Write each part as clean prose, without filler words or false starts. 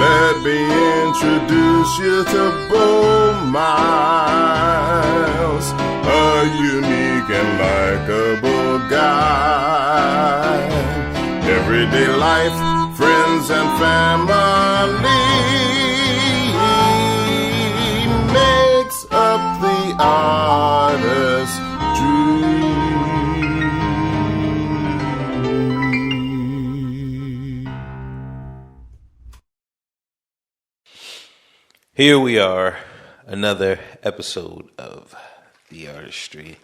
Let me introduce you to Bo Miles, a unique and likable guy. Everyday life, friends and family makes up the artist's dream. Here we are, another episode of The Artistry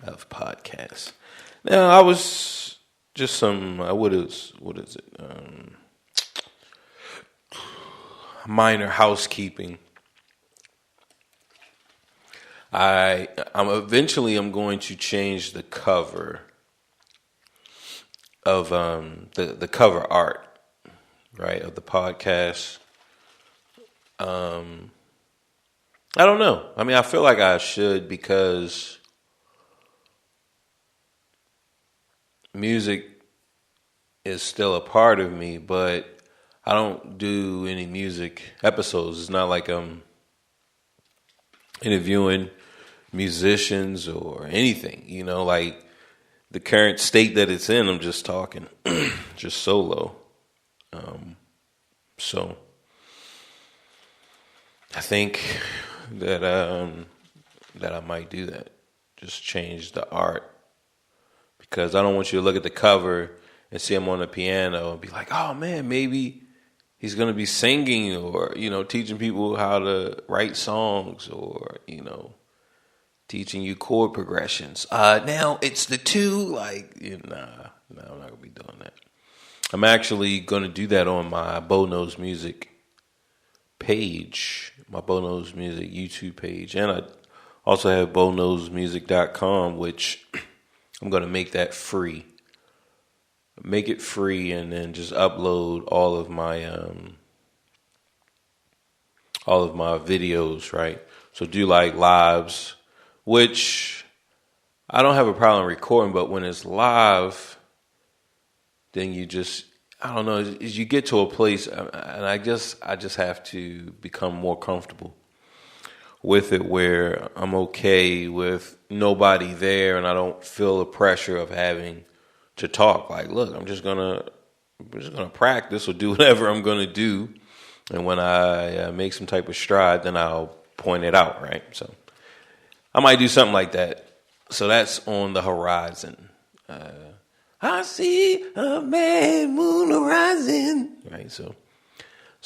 of Podcasts. Now, I was just minor housekeeping. I'm going to change the cover of the cover art, right, of the podcast. I don't know. I mean, I feel like I should because music is still a part of me, but I don't do any music episodes. It's not like I'm interviewing musicians or anything, like the current state that it's in, I'm just talking, just solo. So I think that I might do that. Just change the art, because I don't want you to look at the cover and see him on the piano and be like, oh man, maybe he's going to be singing or, teaching people how to write songs or, teaching you chord progressions. Now it's the two, nah, I'm not going to be doing that. I'm actually going to do that on my Bo Knows Music page, my Bo Knows Music YouTube page. And I also have BoKnowsMusic.com, which I'm going to make that free. Make it free and then just upload all of my videos, right? So do like lives, which I don't have a problem recording, but when it's live, then you just, I don't know, you get to a place, and I just have to become more comfortable with it, where I'm okay with nobody there and I don't feel the pressure of having to talk. Like, look, I'm just gonna practice or do whatever I'm gonna do, and when I make some type of stride, then I'll point it out, right? So I might do something like that. So that's on the horizon. I see a man moon horizon, right? So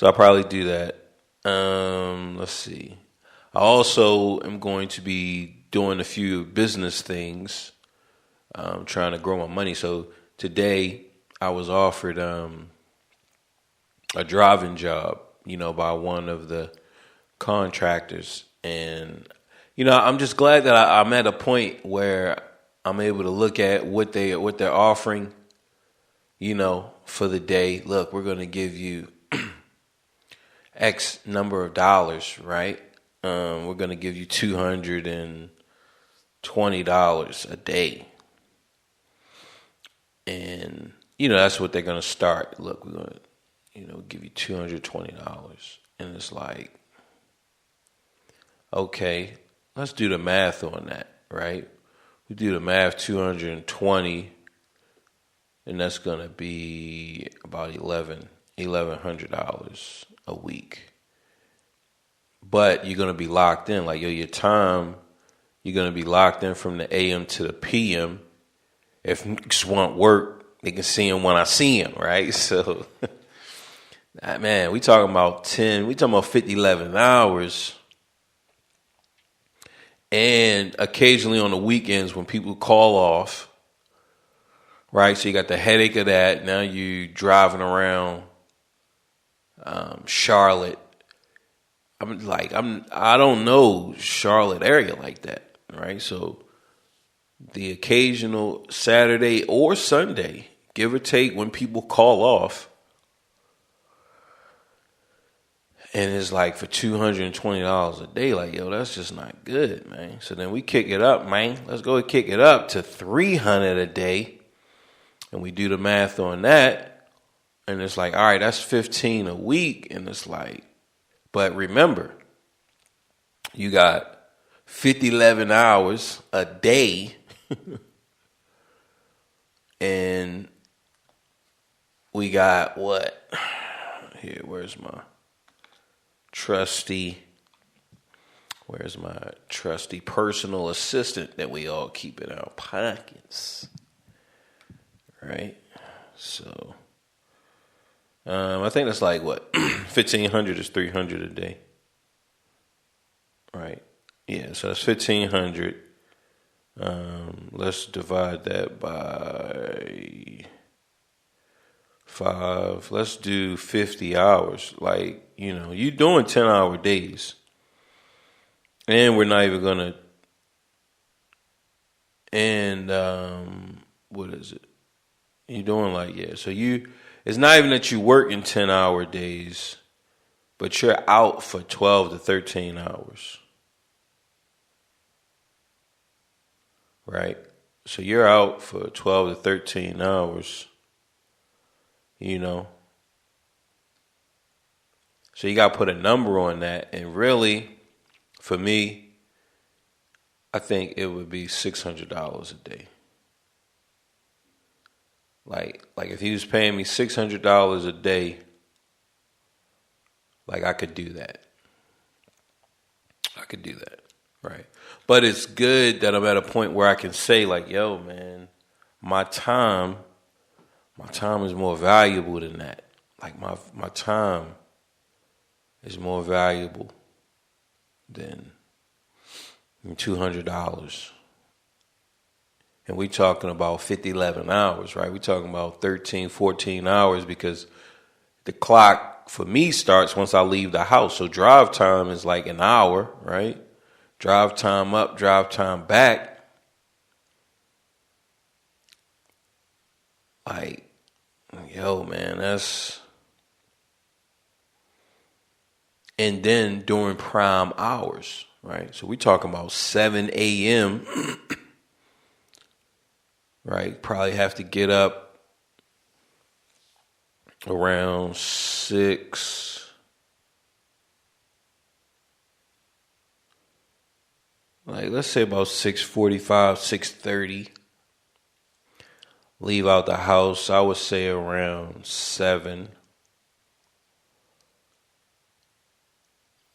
I'll probably do that. Let's see. I also am going to be doing a few business things. Trying to grow my money. So today I was offered a driving job, by one of the contractors. And, I'm just glad that I'm at a point where I'm able to look at what they're offering, for the day. Look, we're going to give you X number of dollars, right? We're going to give you $220 a day. And, that's what they're going to start. Look, we're going to, give you $220. And it's like, okay, let's do the math on that, right? We do the math, 220, and that's going to be about $1,100 a week. But you're going to be locked in. Like, your time, you're going to be locked in from the AM to the PM. If niggas want work, they can see him when I see him, right? So, man, we talking about 50, 11 hours. And occasionally on the weekends when people call off, right? So you got the headache of that. Now you driving around Charlotte. I don't know Charlotte area like that, right? So the occasional Saturday or Sunday, give or take, when people call off, and it's like for $220 a day, like, yo, that's just not good, man. So then we kick it up, man. Let's go and kick it up to $300 a day. And we do the math on that. And it's like, all right, that's 15 a week. And it's like, but remember, you got 11 hours a day. And we got what? Here, where's my trusty personal assistant that we all keep in our pockets? Right? So, I think that's like what? 1,500 is 300 a day. Right? Yeah, so that's 1,500. Let's divide that by 5. Let's do 50 hours. Like, you're doing 10-hour days. And we're not even going to, and what is it? You're doing so it's not even that you work in 10-hour days, but you're out for 12 to 13 hours. Right? So you're out for 12 to 13 hours, So you got to put a number on that. And really, for me, I think it would be $600 a day. Like if he was paying me $600 a day, I could do that. Right? But it's good that I'm at a point where I can say yo, man, my time is more valuable than that. My time is more valuable than $200. And we talking about 11 hours, right? We talking about 13, 14 hours because the clock for me starts once I leave the house. So drive time is like an hour, right? Drive time up, drive time back. Yo, man, that's... And then during prime hours, right? So we talking about 7 a.m., right? Probably have to get up around 6. Let's say about 6:45, 6:30. Leave out the house, I would say around 7.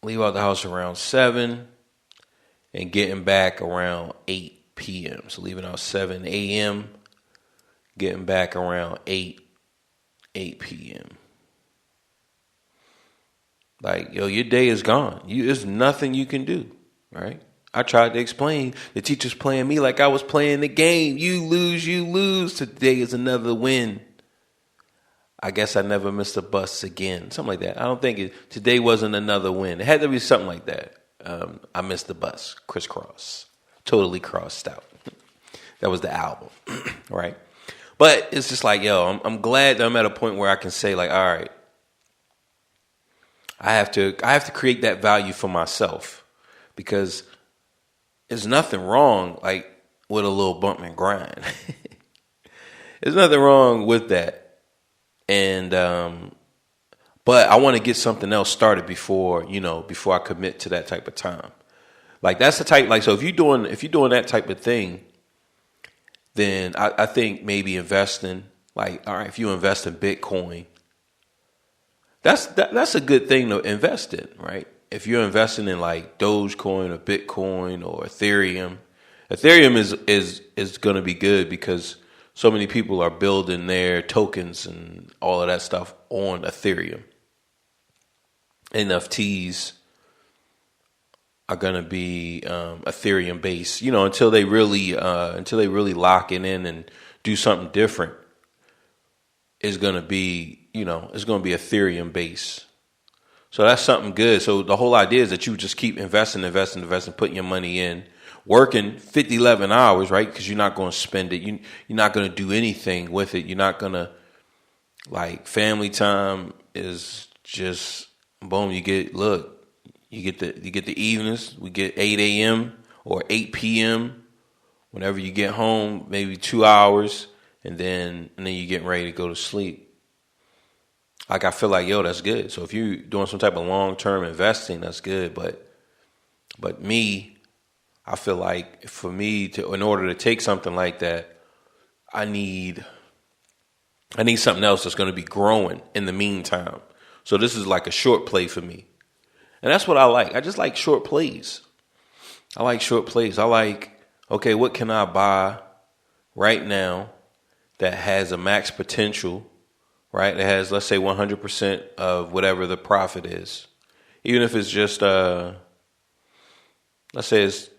Leave out the house around 7 and getting back around 8 p.m. So leaving out 7 a.m., getting back around 8 p.m. Your day is gone. There's nothing you can do, right? I tried to explain. The teacher's playing me like I was playing the game. You lose. Today is another win. I guess I never missed a bus again. Something like that. I don't think today wasn't another win. It had to be something like that. I missed the bus. Crisscross. Totally crossed out. That was the album. Right? But it's just yo, I'm glad that I'm at a point where I can say all right, I have to create that value for myself because there's nothing wrong with a little bump and grind. There's nothing wrong with that. And but I want to get something else started before I commit to that type of time. That's the type so if you're doing that type of thing, then I think maybe investing all right, if you invest in Bitcoin, that's a good thing to invest in, right? If you're investing in Dogecoin or Bitcoin or Ethereum is going to be good because so many people are building their tokens and all of that stuff on Ethereum. NFTs are going to be Ethereum based, until they really lock it in and do something different. Is going to be, it's going to be Ethereum based. So that's something good. So the whole idea is that you just keep investing, putting your money in, working 11 hours, right? Because you're not going to spend it. You're not going to do anything with it. You're not going to, family time is just, boom, you get the evenings. We get 8 a.m. or 8 p.m. Whenever you get home, maybe 2 hours, and then you're getting ready to go to sleep. like I feel like, yo, that's good. So if you're doing some type of long-term investing, that's good. But me, I feel like for me to, in order to take something like that, I need something else that's going to be growing in the meantime. So this is like a short play for me. And that's what I like. I just like short plays. I like short plays. I like, okay, what can I buy right now that has a max potential, right? It has, let's say, 100% of whatever the profit is. Even if it's just, let's say it's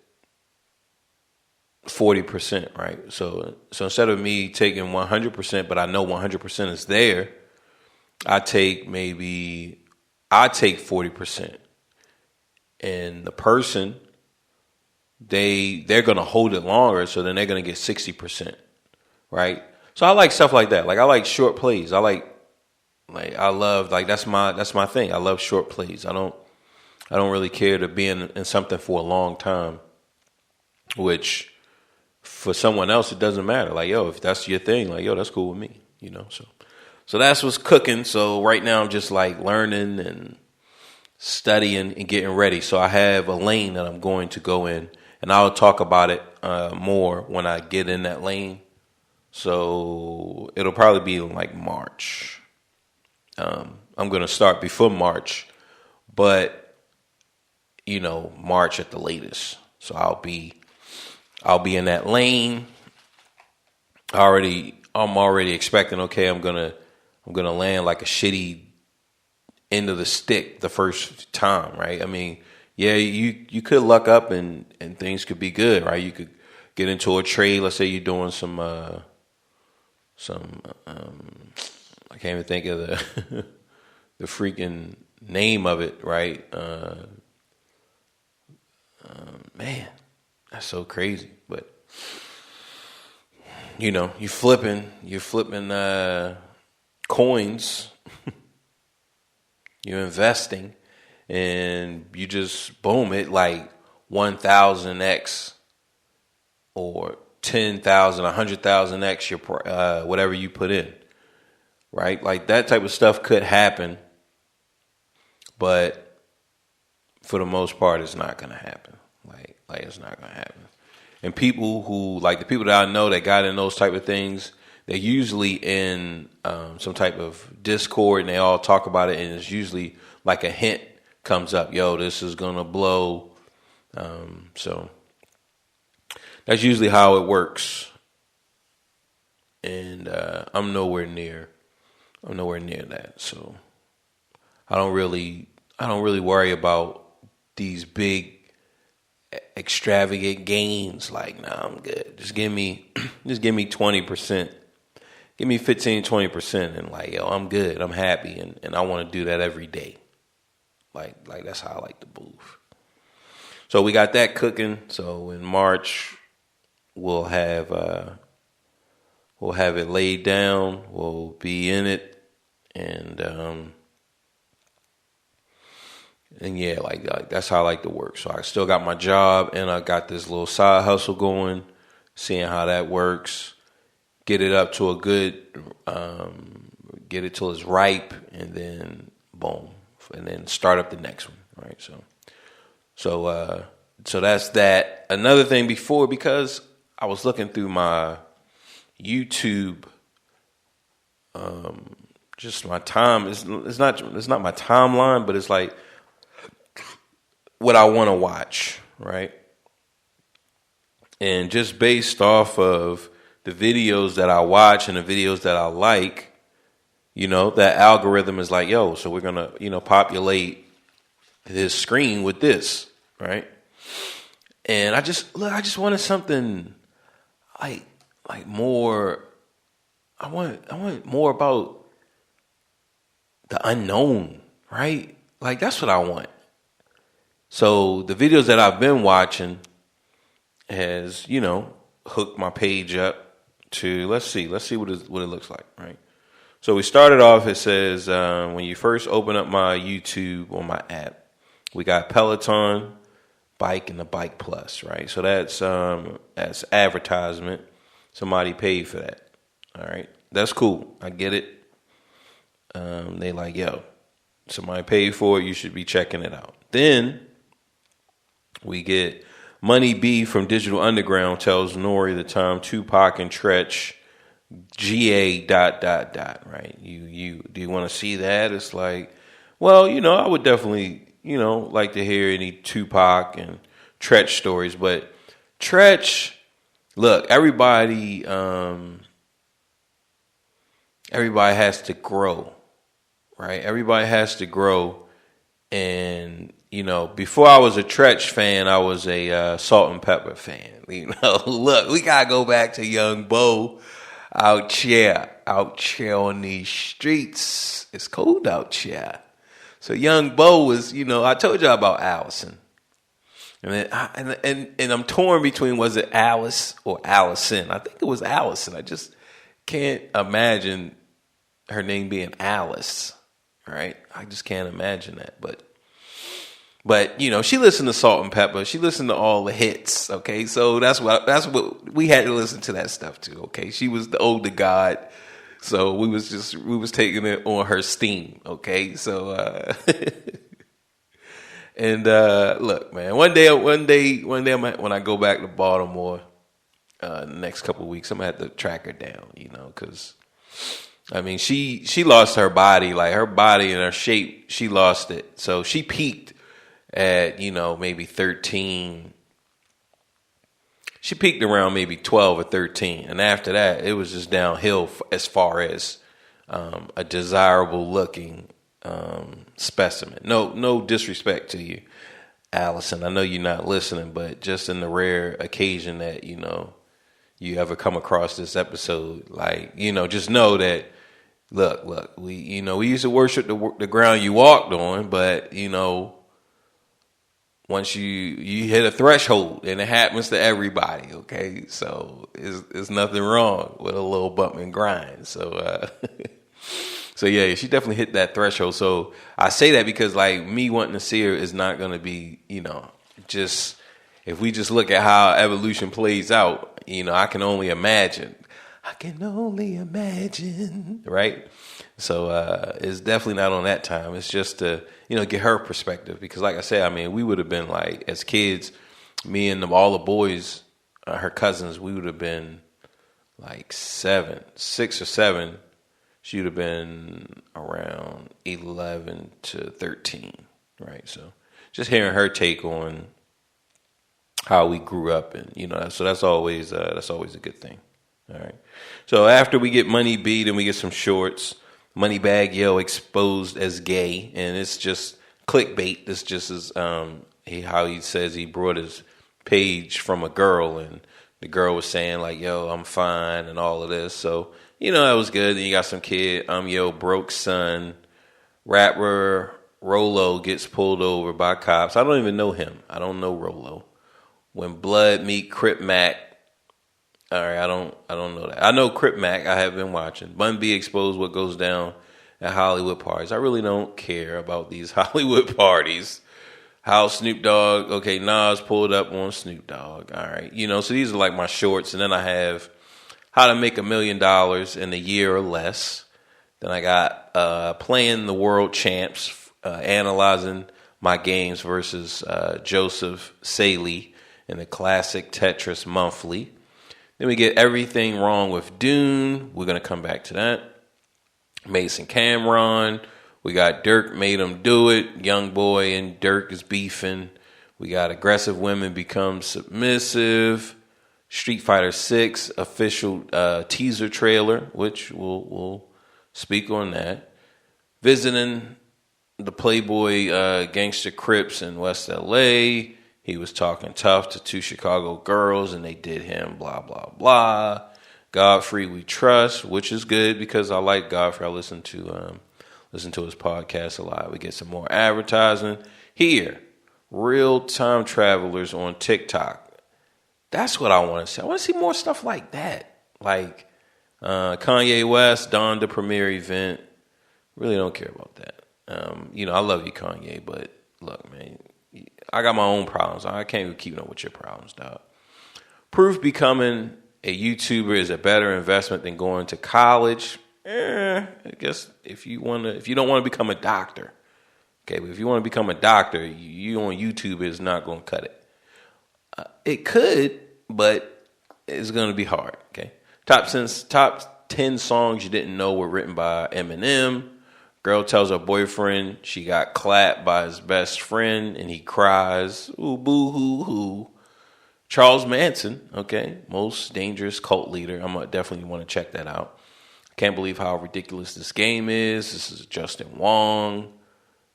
40%, right? So instead of me taking 100%, but I know 100% is there, I take 40%. And the person, they're going to hold it longer, so then they're going to get 60%, right? So I like stuff like that. Like I like short plays. I love, like that's my thing. I love short plays. I don't really care to be in something for a long time, which for someone else it doesn't matter. Like, yo, if that's your thing, like, yo, that's cool with me, you know. So that's what's cooking. So right now I'm just like learning and studying and getting ready. So I have a lane that I'm going to go in, and I'll talk about it more when I get in that lane. So it'll probably be like March. I'm going to start before March, but you know, March at the latest. So I'll be in that lane. I'm already expecting, okay, I'm gonna land like a shitty end of the stick the first time, right? I mean, yeah, you could luck up and things could be good, right? You could get into a trade. Let's say you're doing some I can't even think of the the freaking name of it, right? Man, that's so crazy. But you know, you're flipping coins, you're investing, and you just boom it like 1,000x or 10,000, 100,000x your whatever you put in, right? Like that type of stuff could happen, but for the most part, it's not gonna happen. Like it's not gonna happen. And people who, like the people that I know that got in those type of things, they're usually in some type of Discord, and they all talk about it, and it's usually like a hint comes up, yo, this is gonna blow. So that's usually how it works. And I'm nowhere near that. So I don't really worry about these big extravagant gains. Like, nah, I'm good. Just give me 20%. Give me 15, 20%, and like, yo, I'm good. I'm happy, and I want to do that every day. Like that's how I like to move. So we got that cooking. So in March we'll have it laid down. We'll be in it, and yeah, like that's how I like to work. So I still got my job, and I got this little side hustle going, seeing how that works. Get it up to a good, get it till it's ripe, and then boom, and then start up the next one, right? So that's that. Another thing before, because I was looking through my YouTube, just my time. It's not my timeline, but it's like what I want to watch, right? And just based off of the videos that I watch and the videos that I like, you know, that algorithm is like, yo, so we're going to, you know, populate this screen with this, right? And I just wanted something like more. I want more about the unknown, right? Like that's what I want. So the videos that I've been watching has, you know, hooked my page up to, let's see what it looks like, right? So we started off, it says, when you first open up my YouTube on my app, we got Peloton, Bike, and the Bike Plus, right? So that's advertisement. Somebody paid for that, all right? That's cool. I get it. They like, yo, somebody paid for it. You should be checking it out. Then we get Money B from Digital Underground tells Nori the time Tupac and Tretch GA ... Right? You do you want to see that? It's like, well, I would definitely, like to hear any Tupac and Tretch stories, but Tretch, look, everybody has to grow, right? Everybody has to grow. And, before I was a Tretch fan, I was a Salt and Pepper fan. Look, we got to go back to Young Bo out here on these streets. It's cold out here. So Young Bo was, I told y'all about Allison. And I'm torn between, was it Alice or Allison? I think it was Allison. I just can't imagine her name being Alice, right? I just can't imagine that. But she listened to Salt and Pepper. She listened to all the hits. Okay, so that's what we had to listen to that stuff too. Okay, she was the older god, so we was taking it on her steam. Okay, so and look, man, one day when I go back to Baltimore, the next couple of weeks, I'm gonna have to track her down. Because I mean, she lost her body, like her body and her shape. She lost it, so she peaked at, maybe 13. She peaked around maybe 12 or 13. And after that, it was just downhill as far as a desirable looking specimen. No disrespect to you, Allison. I know you're not listening, but just in the rare occasion that, you ever come across this episode, like, just know that, look, we used to worship the ground you walked on, but, once you hit a threshold, and it happens to everybody, okay? So there's nothing wrong with a little bump and grind. So so yeah, she definitely hit that threshold. So I say that because, like, me wanting to see her is not going to be, just if we just look at how evolution plays out, I can only imagine. Right? So it's definitely not on that time. It's just to, get her perspective. Because like I said, I mean, we would have been like, as kids, me and all the boys, her cousins, we would have been like 6 or 7. She would have been around 11 to 13. Right? So just hearing her take on how we grew up, and, so that's always a good thing. All right. So after we get Money B, then we get some shorts. Moneybag Yo exposed as gay, and it's just clickbait. This just is how he says he brought his page from a girl, and the girl was saying like, "Yo, I'm fine," and all of this. So that was good. Then you got some kid, yo broke son, rapper Rolo gets pulled over by cops. I don't even know him. I don't know Rolo. When blood meet Crip Mac. All right, I don't know that. I know Crip Mac. I have been watching. Bun B exposed what goes down at Hollywood parties. I really don't care about these Hollywood parties. How Snoop Dogg, okay, Nas pulled up on Snoop Dogg. All right, so these are like my shorts. And then I have how to make $1 million in a year or less. Then I got playing the world champs, analyzing my games versus Joseph Saley in the classic Tetris Monthly. Then we get everything wrong with Dune. We're going to come back to that. Mason Cameron. We got Dirk made him do it. Young boy and Dirk is beefing. We got aggressive women become submissive. Street Fighter 6 official teaser trailer, which we'll speak on that. Visiting the Playboy gangster Crips in West LA. He was talking tough to 2 Chicago girls, and they did him, blah, blah, blah. Godfrey we trust, which is good because I like Godfrey. I listen to his podcast a lot. We get some more advertising. Here, real time travelers on TikTok. That's what I want to see. I want to see more stuff like that. Like Kanye West donned the premiere event. Really don't care about that. I love you, Kanye, but look, man. I got my own problems. I can't even keep up with your problems, dog. Proof becoming a YouTuber is a better investment than going to college. I guess if you don't want to become a doctor, okay, but if you want to become a doctor, you on YouTube is not going to cut it. It could, but it's going to be hard. Okay, top 10 songs you didn't know were written by Eminem. Girl tells her boyfriend she got clapped by his best friend, and he cries, "Ooh, boo hoo hoo." Charles Manson, okay, most dangerous cult leader. I'm gonna definitely want to check that out. Can't believe how ridiculous this game is. This is Justin Wong,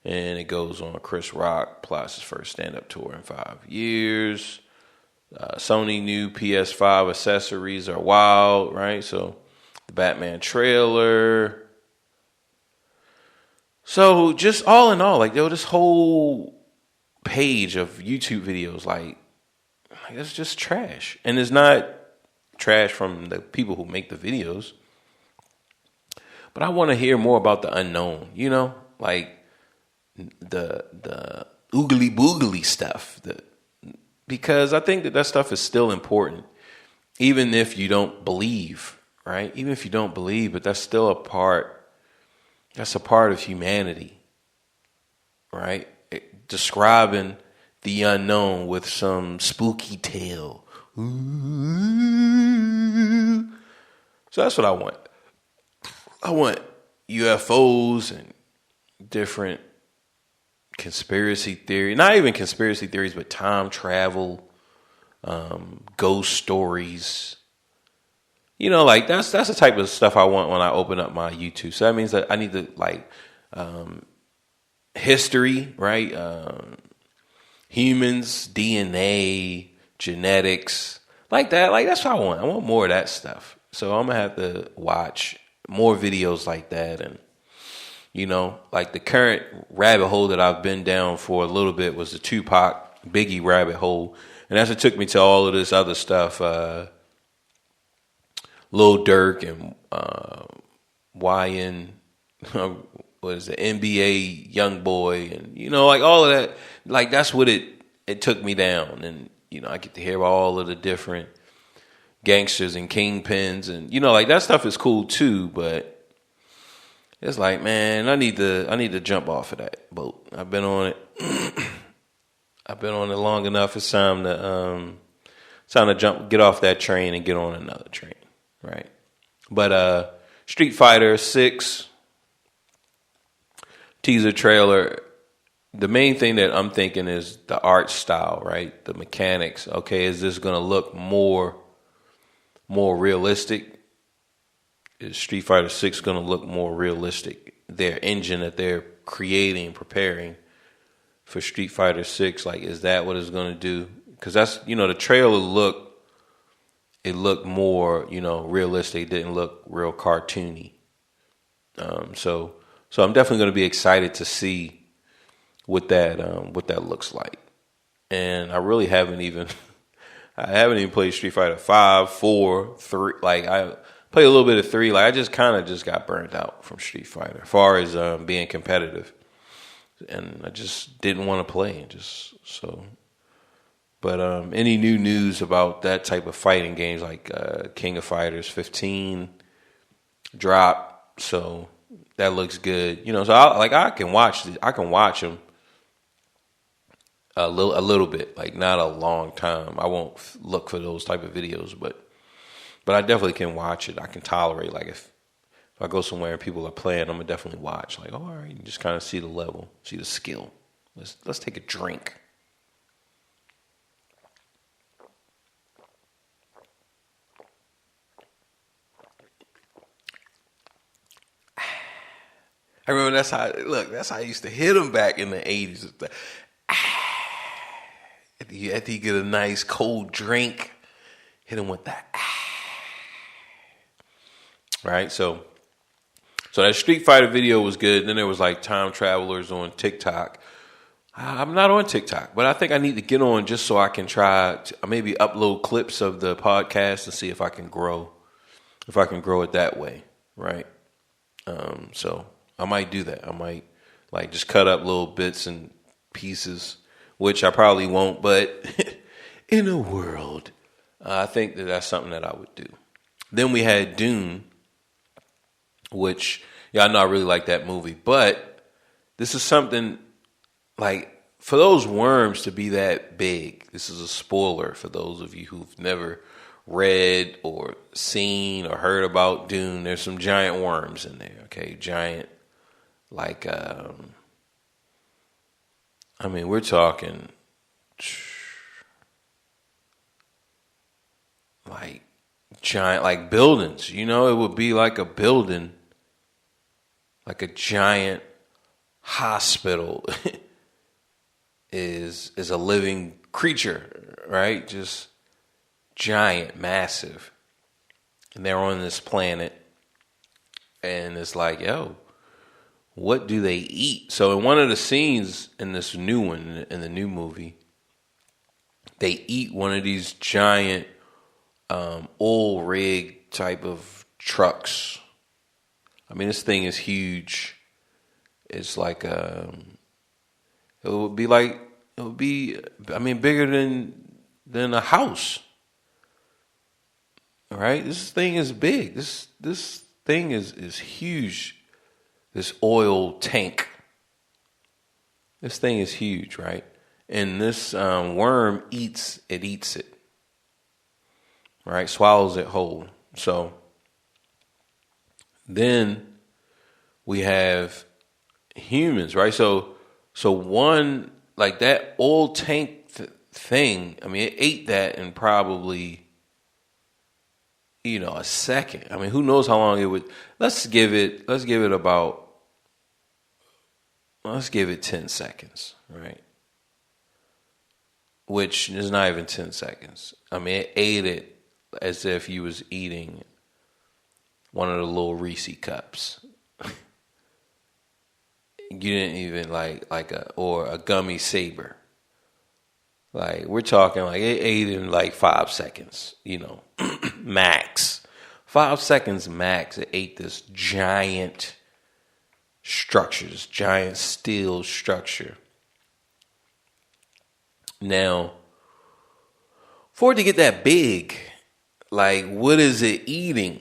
and it goes on. Chris Rock plots his first stand-up tour in 5 years. Sony new PS5 accessories are wild, right? So the Batman trailer. So just all in all, like there was this whole page of YouTube videos, like it's just trash. And it's not trash from the people who make the videos. But I want to hear more about the unknown, like the oogly boogly stuff. Because I think that stuff is still important, even if you don't believe, right? Even if you don't believe, but that's still a part of humanity, right? Describing the unknown with some spooky tale. Ooh. So that's what I want. I want UFOs and different conspiracy theory, not even conspiracy theories, but time travel, ghost stories. Like that's the type of stuff I want when I open up my YouTube. So that means that I need to history, right? Humans, DNA, genetics, like that. Like that's what I want. I want more of that stuff. So I'm gonna have to watch more videos like that. And like the current rabbit hole that I've been down for a little bit was the Tupac Biggie rabbit hole, and that's what took me to all of this other stuff. Lil Durk and YN, what is it, NBA Young Boy, and like all of that. Like that's what it took me down, and I get to hear all of the different gangsters and kingpins, and like that stuff is cool too. But it's like, man, I need to jump off of that boat. I've been on it. I've been on it long enough. It's time to get off that train and get on another train. Right. But Street Fighter 6 teaser trailer, the main thing that I'm thinking is the art style, right? The mechanics. Okay, is this going to look more realistic? Is Street Fighter 6 going to look more realistic? Their engine that they're creating, preparing for Street Fighter 6, like, is that what it's going to do? Because that's, the trailer looked more, realistic. It didn't look real cartoony. So I'm definitely going to be excited to see what that looks like. And I really haven't even played Street Fighter 5, 4, 3. Like I played a little bit of 3. Like I just kind of got burned out from Street Fighter as far as being competitive. And I just didn't want to play. But any new news about that type of fighting games, like King of Fighters 15 drop, so that looks good. So I can watch them a little bit, like not a long time. I won't look for those type of videos, but I definitely can watch it. I can tolerate, like if I go somewhere and people are playing, I'm gonna definitely watch. Like, all right, you just kind of see the level, see the skill. Let's take a drink. I remember that's how I used to hit them back in the 80s. After you get a nice cold drink, hit him with that. Right? So that Street Fighter video was good. Then there was like time travelers on TikTok. I'm not on TikTok, but I think I need to get on just so I can try to maybe upload clips of the podcast and see if I can grow it that way. Right? So I might do that. I might like just cut up little bits and pieces, which I probably won't, but in a world, I think that's something that I would do. Then we had Dune. which y'all know I really like that movie. But this is something like for those worms to be that big. This is a spoiler for those of you who've never read or seen or heard about Dune. There's some giant worms in there. Okay, giant like I mean we're talking like giant like buildings. You know, it would be like a building, like a giant hospital is a living creature, right? Just giant, massive. And they're on this planet and it's like, yo, what do they eat? So in one of the scenes in this new one, in the new movie, they eat one of these giant oil rig type of trucks. I mean, this thing is huge. It's like it would be I mean bigger than a house. All right? This thing is big. This thing is huge. This oil tank. This thing is huge, right? And this worm eats it. Right? Swallows it whole. So then we have humans, right? So one like that old tank thing. I mean, it ate that in probably a second. I mean, who knows how long it would. Let's give it 10 seconds, right? Which is not even 10 seconds. I mean, it ate it as if you was eating one of the little Reese cups. You didn't even like a gummy saber. Like we're talking like it ate in like 5 seconds, max. 5 seconds max. It ate this giant structure, this giant steel structure. Now, for it to get that big, like what is it eating?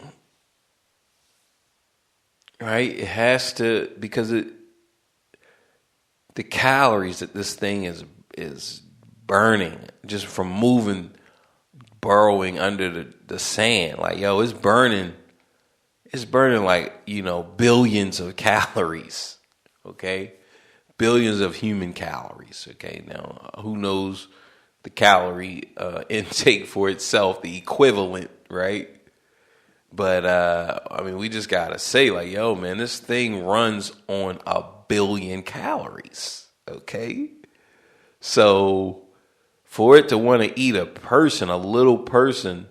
Right? It has to, because the calories that this thing is burning just from burrowing under the sand. Like, yo, it's burning like, billions of calories. Okay? Billions of human calories. Okay? Now, who knows the calorie intake for itself, the equivalent, right? But, I mean, we just got to say, like, yo, man, this thing runs on 1 billion calories. Okay? So, for it to want to eat a little person,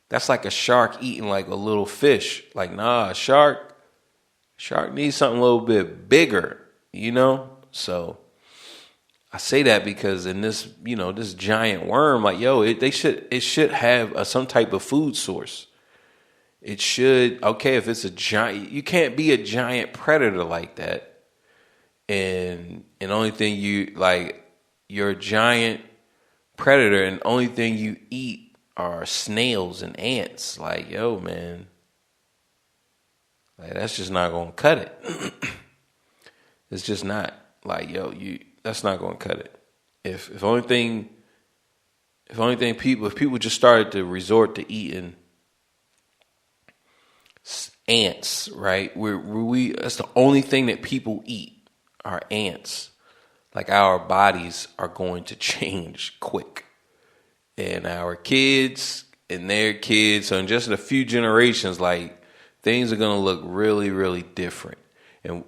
that's like a shark eating like a little fish. Like, nah, a shark needs something a little bit bigger, So, I say that because in this, this giant worm, like, yo, it should have some type of food source. It should, okay, if it's a giant, you can't be a giant predator like that. And only thing you're a giant predator and only thing you eat are snails and ants. Like, yo, man, like that's just not going to cut it. It's just not. Like, yo, that's not going to cut it. If people just started to resort to eating ants, right? That's the only thing that people eat are ants. Like our bodies are going to change quick. And our kids and their kids, so in just a few generations, like things are going to look really, really different.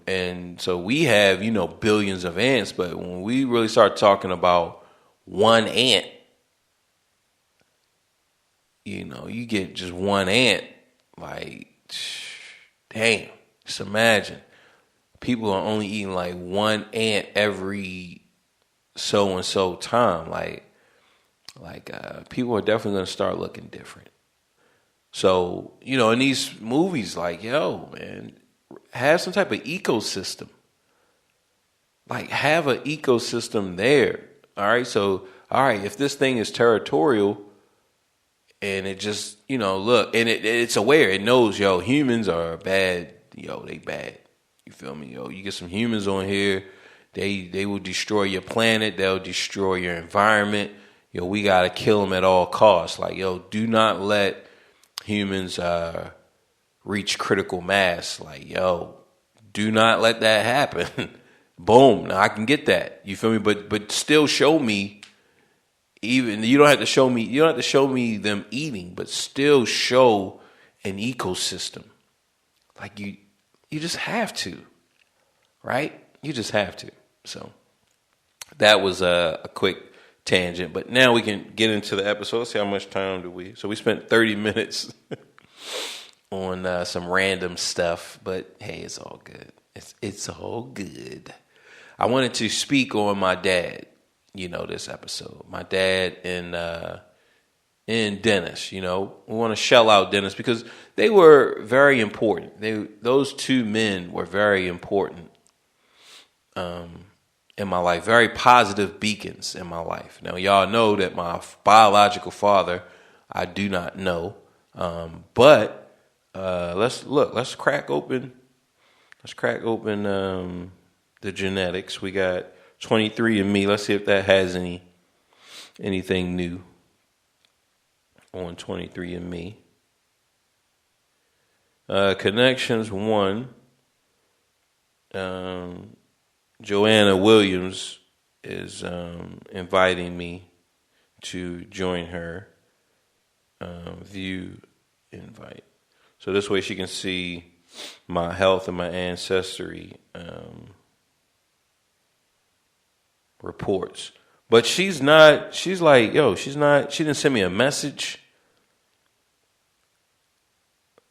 And so we have, billions of ants, but when we really start talking about one ant, you get just one ant, like, damn, just imagine. People are only eating like one ant every so and so time. Like people are definitely going to start looking different. So, in these movies, like, yo, man, have some type of ecosystem. Like, have an ecosystem there. All right. So, all right, if this thing is territorial And it just, look, and it's aware. It knows, humans are bad. They bad. You feel me? You get some humans on here, they will destroy your planet. They'll destroy your environment. We got to kill them at all costs. Like, do not let humans reach critical mass. Like, do not let that happen. Boom. Now I can get that. You feel me? But still show me. Even you don't have to show me them eating, but still show an ecosystem. Like you just have to, right? You just have to. So that was a quick tangent, but now we can get into the episode. Let's see how much time do we. So we spent 30 minutes on some random stuff, but hey, it's all good. It's all good. I wanted to speak on my dad. This episode, my dad and Dennis. We want to shell out Dennis because they were very important. Those two men were very important in my life, very positive beacons in my life. Now, y'all know that my biological father, I do not know, but let's crack open the genetics. We got 23andMe. Let's see if that has anything new on 23andMe. Connections 1. Joanna Williams is inviting me to join her. View invite. So this way she can see my health and my ancestry reports. But she didn't send me a message.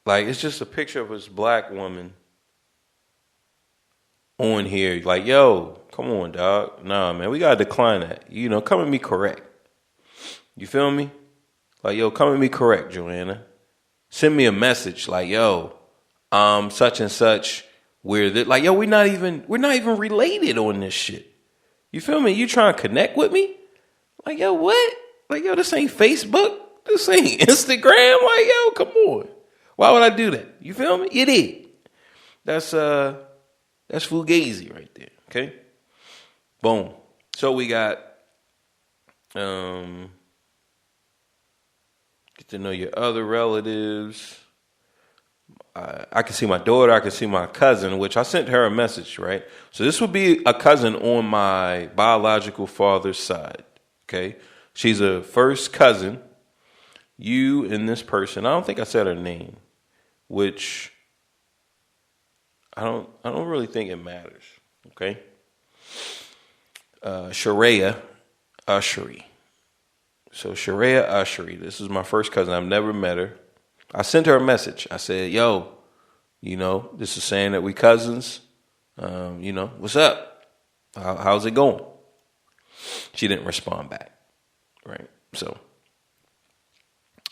Like, it's just a picture of this black woman on here. Like, come on, dog. Nah, man, we gotta decline that. Come at me correct. You feel me? Like, come at me correct, Joanna. Send me a message like, such and such. We're not even related on this shit. You feel me? You trying to connect with me? Like, what? Like, this ain't Facebook. This ain't Instagram. Like, come on. Why would I do that? You feel me? You did. That's fugazi right there. Okay? Boom. So we got get to know your other relatives. I can see my daughter. I can see my cousin, which I sent her a message, right? So this would be a cousin on my biological father's side, okay? She's a first cousin. You and this person, I don't think I said her name, which I don't really think it matters, okay? Sharia Ushery. So Sharia Ushery, this is my first cousin. I've never met her. I sent her a message. I said, this is saying that we cousins. What's up? How's it going? She didn't respond back. Right. So,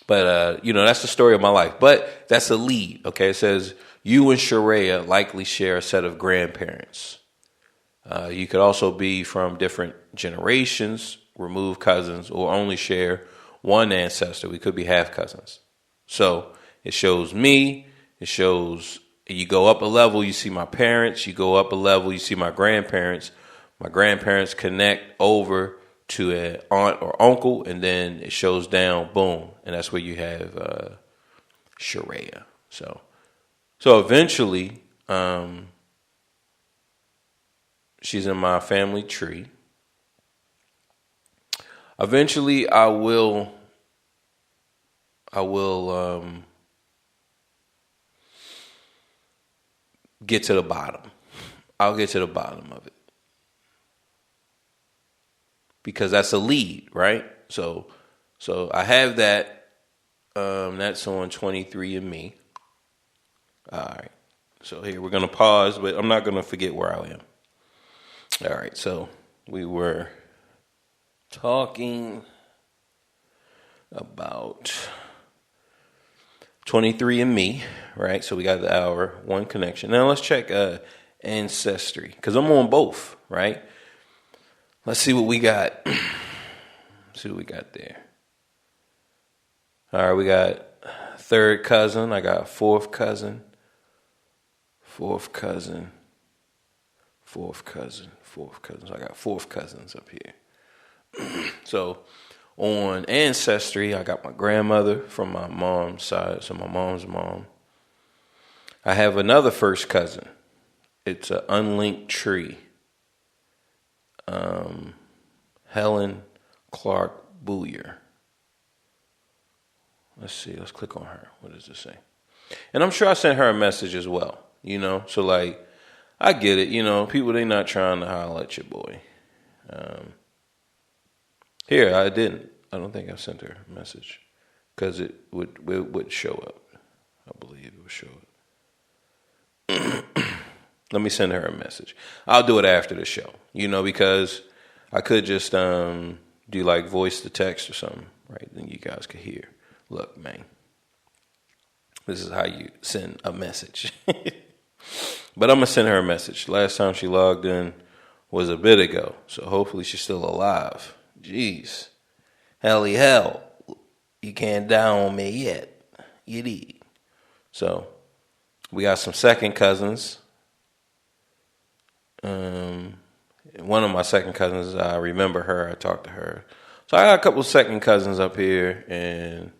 but, that's the story of my life. But that's a lead. Okay. It says you and Sharia likely share a set of grandparents. You could also be from different generations, removed cousins, or only share one ancestor. We could be half cousins. So it shows me, you go up a level, you see my parents, you go up a level, you see my grandparents. My grandparents connect over to an aunt or uncle, and then it shows down, boom, and that's where you have Sharia. So eventually, she's in my family tree. Eventually, I will get to the bottom. I'll get to the bottom of it. Because that's a lead, right? So I have that. That's on 23andMe. All right. So here we're going to pause, but I'm not going to forget where I am. All right. So we were talking about 23andMe, right? So we got our one connection. Now let's check ancestry, because I'm on both, right? Let's see what we got. See what we got there. All right, we got third cousin. I got fourth cousin. Fourth cousin. Fourth cousin. Fourth cousin. So I got fourth cousins up here. So on ancestry, I got my grandmother from my mom's side, so my mom's mom. I have another first cousin. It's an unlinked tree. Helen Clark Booyer. Let's see. Let's click on her. What does it say? And I'm sure I sent her a message as well. So like, I get it. People, they not trying to holler at your boy. Here, I didn't. I don't think I sent her a message because it would show up. I believe it would show up. Let me send her a message. I'll do it after the show, because I could just do like voice to text or something, right? Then you guys could hear. Look, man, this is how you send a message. But I'm going to send her a message. Last time she logged in was a bit ago, so hopefully she's still alive. Jeez. Helly hell. You can't down me yet. You did. So, we got some second cousins. One of my second cousins, I remember her. I talked to her. So, I got a couple second cousins up here, and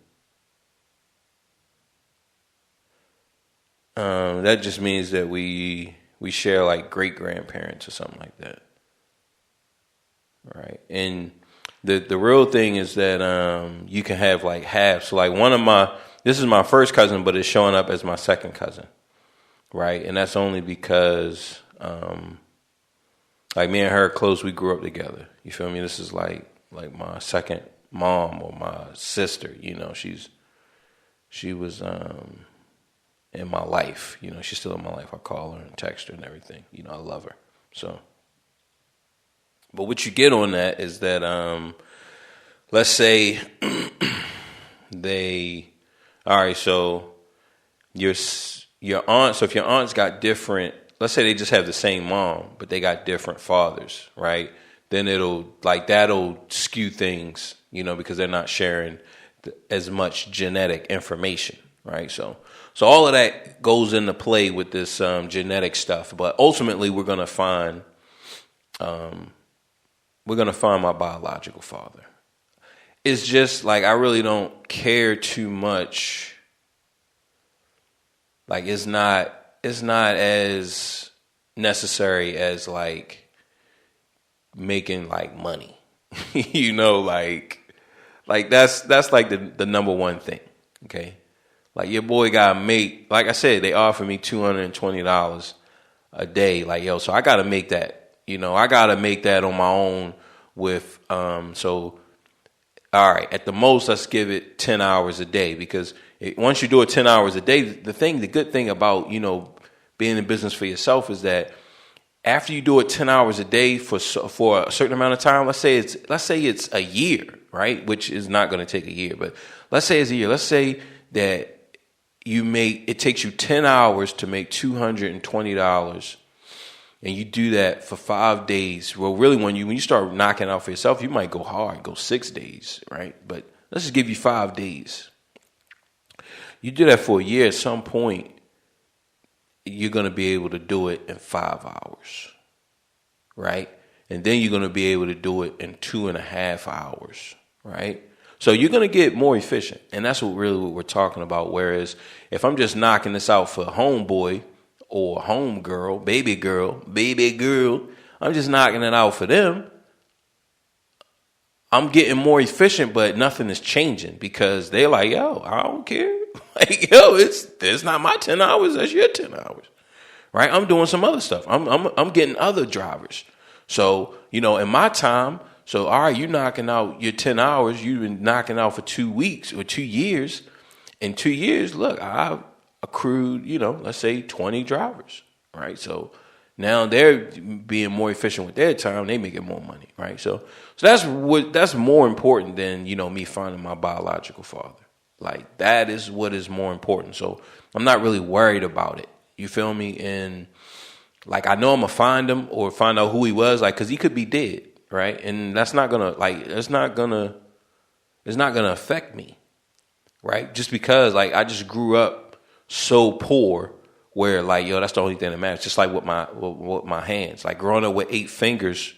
that just means that we share like great grandparents or something like that, right? And the real thing is that you can have like halves. So like this is my first cousin, but it's showing up as my second cousin, right? And that's only because like me and her are close. We grew up together. You feel me? This is like my second mom or my sister. She was in my life. She's still in my life. I call her and text her and everything. I love her. So, but what you get on that is that, let's say all right, so your aunt, so if your aunts got different, let's say they just have the same mom, but they got different fathers, right? Then that'll skew things, because they're not sharing as much genetic information, right? So all of that goes into play with this genetic stuff. But ultimately, we're gonna find my biological father. It's just like I really don't care too much. Like it's not as necessary as like making like money. like that's like the number one thing. Okay. Like your boy got to make, like I said, they offered me $220 a day. Like, yo, so I got to make that, I got to make that on my own with, all right, at the most, let's give it 10 hours a day because once you do it 10 hours a day, the good thing about, being in business for yourself is that after you do it 10 hours a day for a certain amount of time, let's say it's a year, right? Which is not going to take a year, but let's say it's a year. Let's say that it takes you 10 hours to make $220 and you do that for 5 days. Well, really when you start knocking it out for yourself, you might go hard, go 6 days, right? But let's just give you 5 days. You do that for a year, at some point, you're going to be able to do it in 5 hours, right? And then you're going to be able to do it in 2.5 hours, right? So you're going to get more efficient. And that's what we're talking about. Whereas if I'm just knocking this out for homeboy or homegirl, baby girl, I'm just knocking it out for them. I'm getting more efficient, but nothing is changing because they're like, yo, I don't care. Like, yo, it's not my 10 hours. That's your 10 hours, right? I'm doing some other stuff. I'm getting other drivers. So, in my time, so, all right, you're knocking out your 10 hours. You've been knocking out for 2 weeks or 2 years. In 2 years, look, I've accrued, let's say 20 drivers, right? So now they're being more efficient with their time. They making more money, right? So that's more important than, me finding my biological father. Like that is what is more important. So I'm not really worried about it. You feel me? And like, I know I'm going to find him or find out who he was, like, cause he could be dead. Right. And that's not going to affect me. right? Just because like I just grew up so poor where like, yo, that's the only thing that matters. Just like with my hands, like growing up with 8 fingers,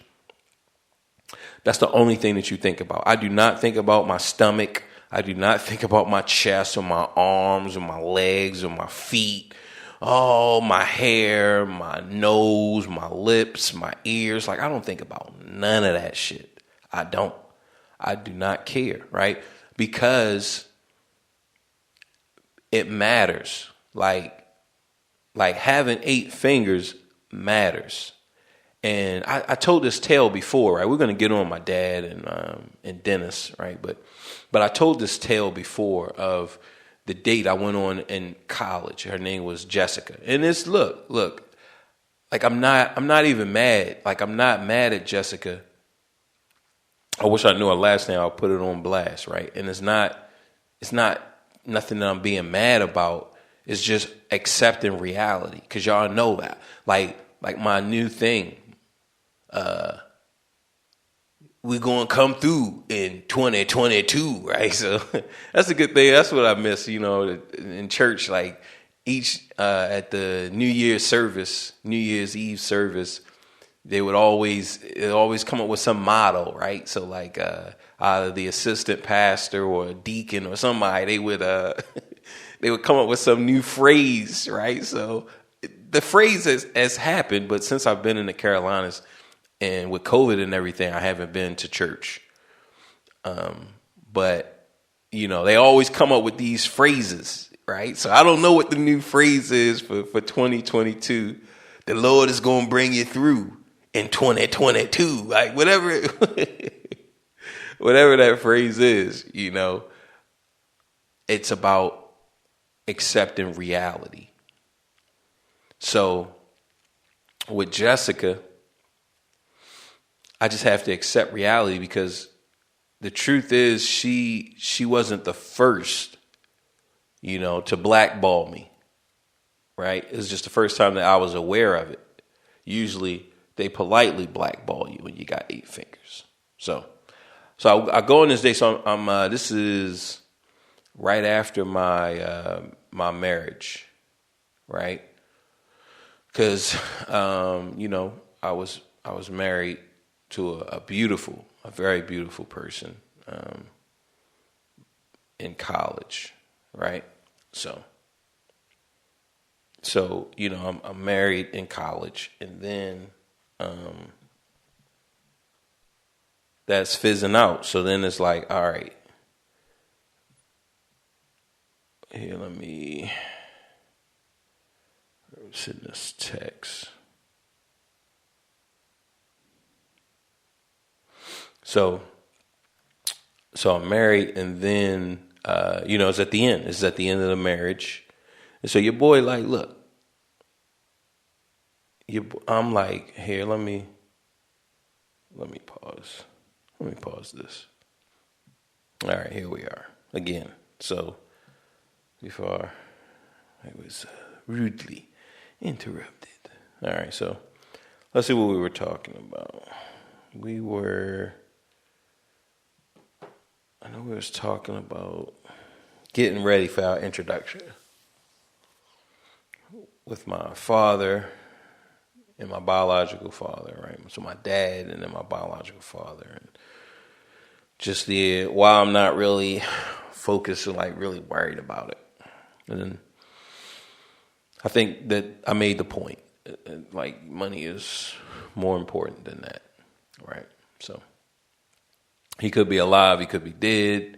that's the only thing that you think about. I do not think about my stomach. I do not think about my chest or my arms or my legs or my feet. Oh, my hair, my nose, my lips, my ears. Like, I don't think about none of that shit. I don't. I do not care, right? Because it matters. Like having 8 fingers matters. And I told this tale before, right? We're going to get on my dad and Dennis, right? But I told this tale before of the date I went on in college. Her name was Jessica. And it's look, like I'm not even mad. Like I'm not mad at Jessica. I wish I knew her last name. I'll put it on blast, right? And it's not nothing that I'm being mad about. It's just accepting reality. Cause y'all know that. Like my new thing. We're going to come through in 2022, right? So that's a good thing. That's what I miss, in church, like each, at the New Year's Eve service, they would always come up with some motto, right? So like, either the assistant pastor or a deacon or somebody, they would come up with some new phrase, right? So the phrase has happened, but since I've been in the Carolinas, and with COVID and everything, I haven't been to church. But, they always come up with these phrases, right? So I don't know what the new phrase is for 2022. The Lord is going to bring you through in 2022. Like whatever that phrase is, it's about accepting reality. So with Jessica, I just have to accept reality because the truth is she wasn't the first, to blackball me, right? It was just the first time that I was aware of it. Usually they politely blackball you when you got 8 fingers. So I go on this day. So I'm this is right after my my marriage, right? Because I was married to a very beautiful person in college, right? So I'm married in college, and then that's fizzing out. So then it's like, all right, here, let me send this text. So I'm married, and then it's at the end. It's at the end of the marriage, and so your boy like, look, I'm like, here, let me pause. Let me pause this. All right, here we are again. So before I was rudely interrupted. All right, so let's see what we were talking about. I know we was talking about getting ready for our introduction with my father and my biological father, right? So my dad and then my biological father. And just while I'm not really focused or like really worried about it. And then I think that I made the point. Like money is more important than that, right? So he could be alive, he could be dead.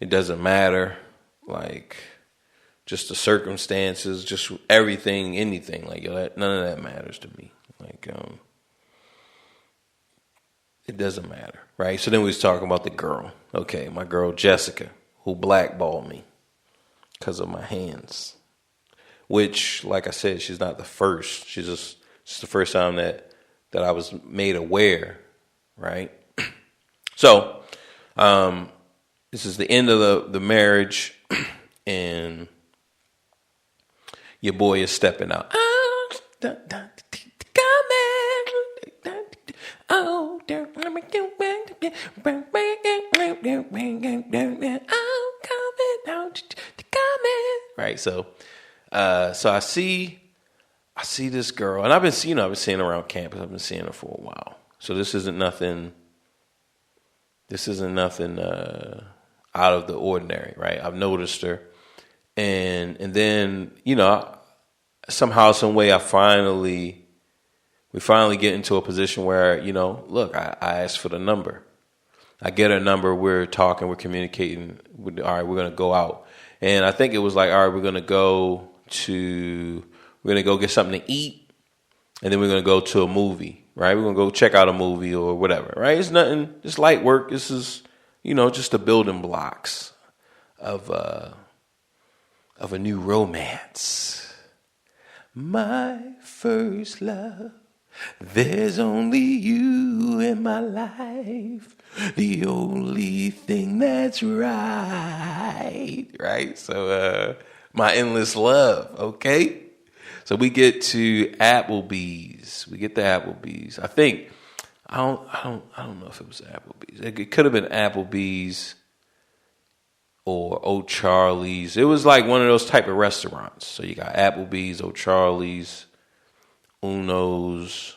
It doesn't matter. Like just the circumstances, just everything, anything. Like none of that matters to me. Like it doesn't matter, right? So then we was talking about the girl. Okay, my girl Jessica, who blackballed me because of my hands. Which, like I said, she's not the first. She's just the first time that I was made aware, right? So, this is the end of the marriage, and your boy is stepping out. Oh, coming out right? So I see this girl, and I've been seeing her around campus. I've been seeing her for a while. So this isn't nothing. Out of the ordinary, right? I've noticed her, and then somehow, some way, we finally get into a position where look, I asked for the number. I get her number. We're talking. We're communicating. All right, we're gonna go out, and I think it was like, all right, we're gonna go get something to eat, and then we're gonna go to a movie. Right, we're gonna go check out a movie or whatever. Right, it's nothing. It's light work. This is just the building blocks of a new romance. My first love. There's only you in my life. The only thing that's right. Right? So my endless love, okay? So we get to Applebee's. We get to Applebee's. I don't know if it was Applebee's. It could have been Applebee's or O'Charlie's. It was like one of those type of restaurants. So you got Applebee's, O'Charlie's, Uno's.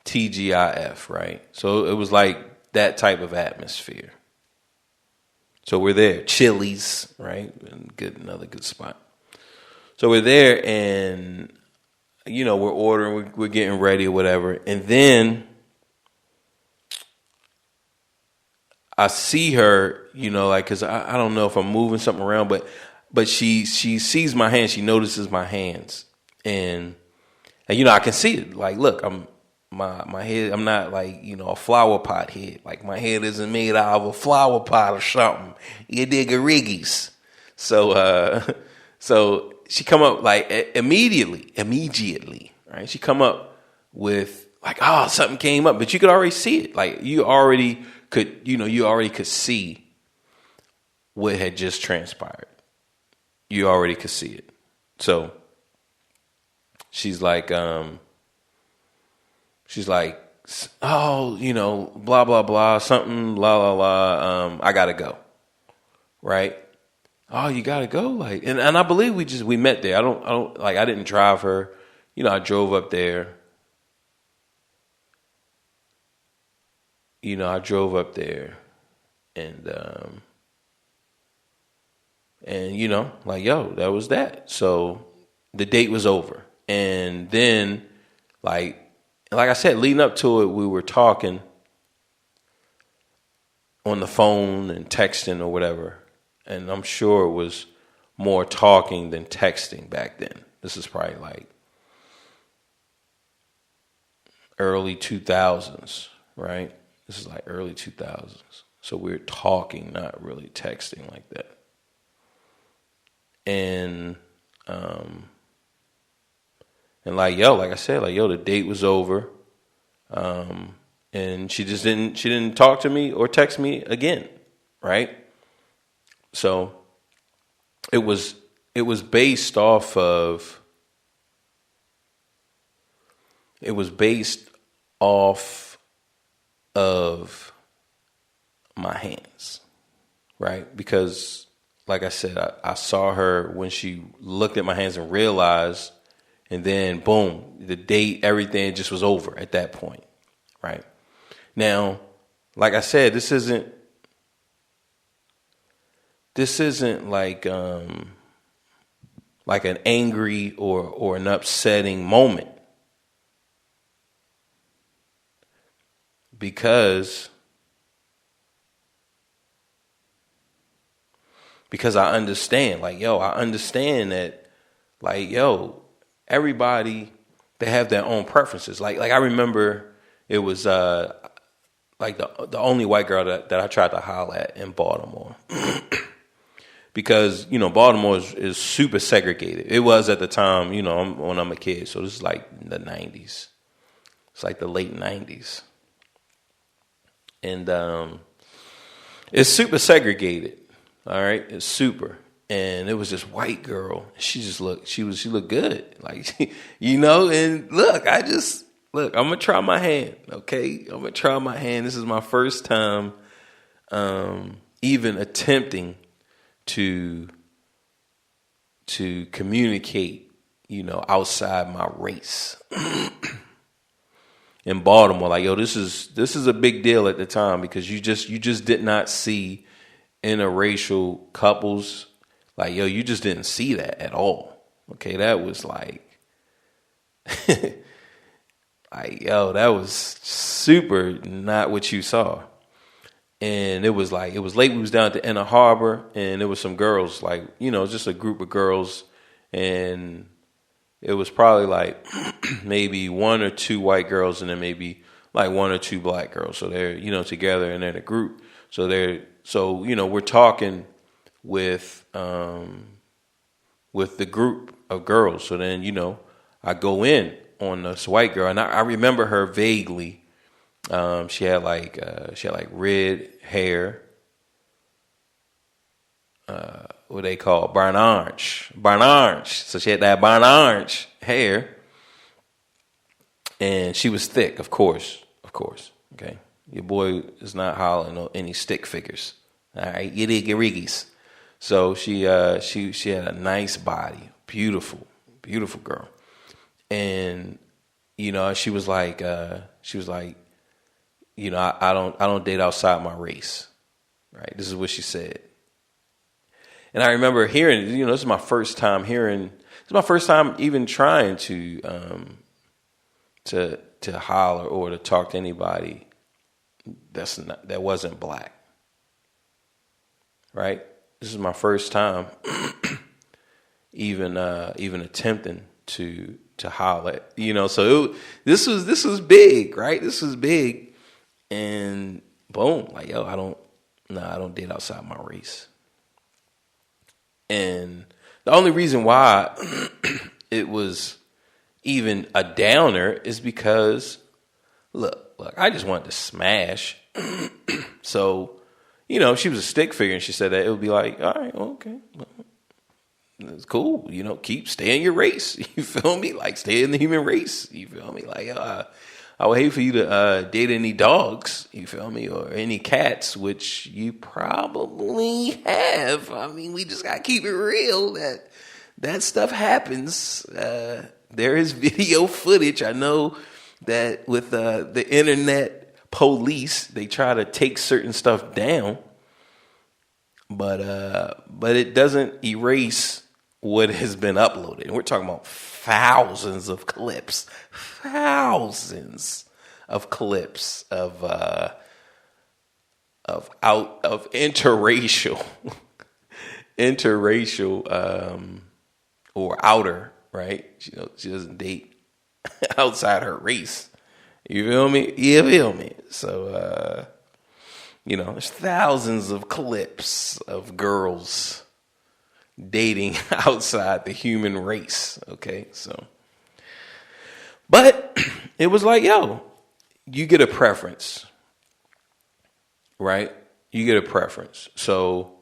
TGIF, right? So it was like that type of atmosphere. So we're there, Chili's, right? Another good spot. So we're there, and we're ordering, we're getting ready or whatever, and then I see her, because I don't know if I'm moving something around, but she sees my hands, she notices my hands, and I can see it. Like, look, my head, I'm not like, a flower pot head. Like, my head isn't made out of a flower pot or something. You dig a riggies. So she come up like immediately, right? She come up with like, oh, something came up, but you could already see it. Like, you already could see what had just transpired. You already could see it. So she's like, oh, blah, blah, blah, something, la, la, la, I gotta go. Right? Oh, you gotta go? Like, and I believe we met there. I didn't drive her. I drove up there. I drove up there, and like, yo, that was that. So the date was over. And then, like I said, leading up to it, we were talking on the phone and texting or whatever. And I'm sure it was more talking than texting back then. This is probably like early 2000s, right? This is like early 2000s. So we were talking, not really texting like that. And like I said, the date was over. And she didn't talk to me or text me again, right? So it was based off of my hands, right? Because like I said, I saw her when she looked at my hands and realized, and then boom, the date, everything just was over at that point, right? Now, like I said, this isn't like an angry or an upsetting moment, because I understand, I understand that, everybody, they have their own preferences. Like I remember it was the only white girl that I tried to holler at in Baltimore. Because, Baltimore is super segregated. It was at the time, when I'm a kid. So this is like the 90s. It's like the late 90s. And it's super segregated. All right? It's super. And it was this white girl. She looked good. Like, and look, I just, look, I'm gonna try my hand. Okay, I'm gonna try my hand. This is my first time even attempting to communicate, outside my race. In Baltimore, like, yo, this is a big deal at the time, because you just did not see interracial couples. Like, yo, you just didn't see that at all. Okay, that was like, like, yo, that was super not what you saw. And it was late. We was down at the Inner Harbor, and there was some girls, like, just a group of girls, and it was probably like maybe one or two white girls, and then maybe like one or two black girls. So they're, together, and they're in a group. So we're talking with the group of girls. So then, I go in on this white girl, and I remember her vaguely. She had like red hair. What they call burnt orange. So she had that burnt orange hair, and she was thick, of course. Okay, your boy is not hollering on any stick figures. All right, you dig your riggies. So she had a nice body, beautiful girl, and she was like, I don't date outside my race, right? This is what she said. And I remember hearing, this is my first time even trying to holler or to talk to anybody that wasn't black, right? This is my first time even attempting to holler, So this was big, right? This was big, and boom, like, yo, I don't date outside my race. And the only reason why it was even a downer is because, look, I just wanted to smash. So, if she was a stick figure and she said that, it would be like, all right, okay, well, it's cool. Stay in your race. You feel me? Like, stay in the human race. You feel me? Like, I would hate for you to date any dogs, you feel me, or any cats, which you probably have. I mean, we just got to keep it real that stuff happens. There is video footage. I know that with the internet police, they try to take certain stuff down, but it doesn't erase what has been uploaded. And we're talking about thousands of clips of interracial or outer, right? She doesn't date outside her race. You feel me? So there's thousands of clips of girls dating outside the human race. Okay, so, but it was like, yo, you get a preference, right? You get a preference. So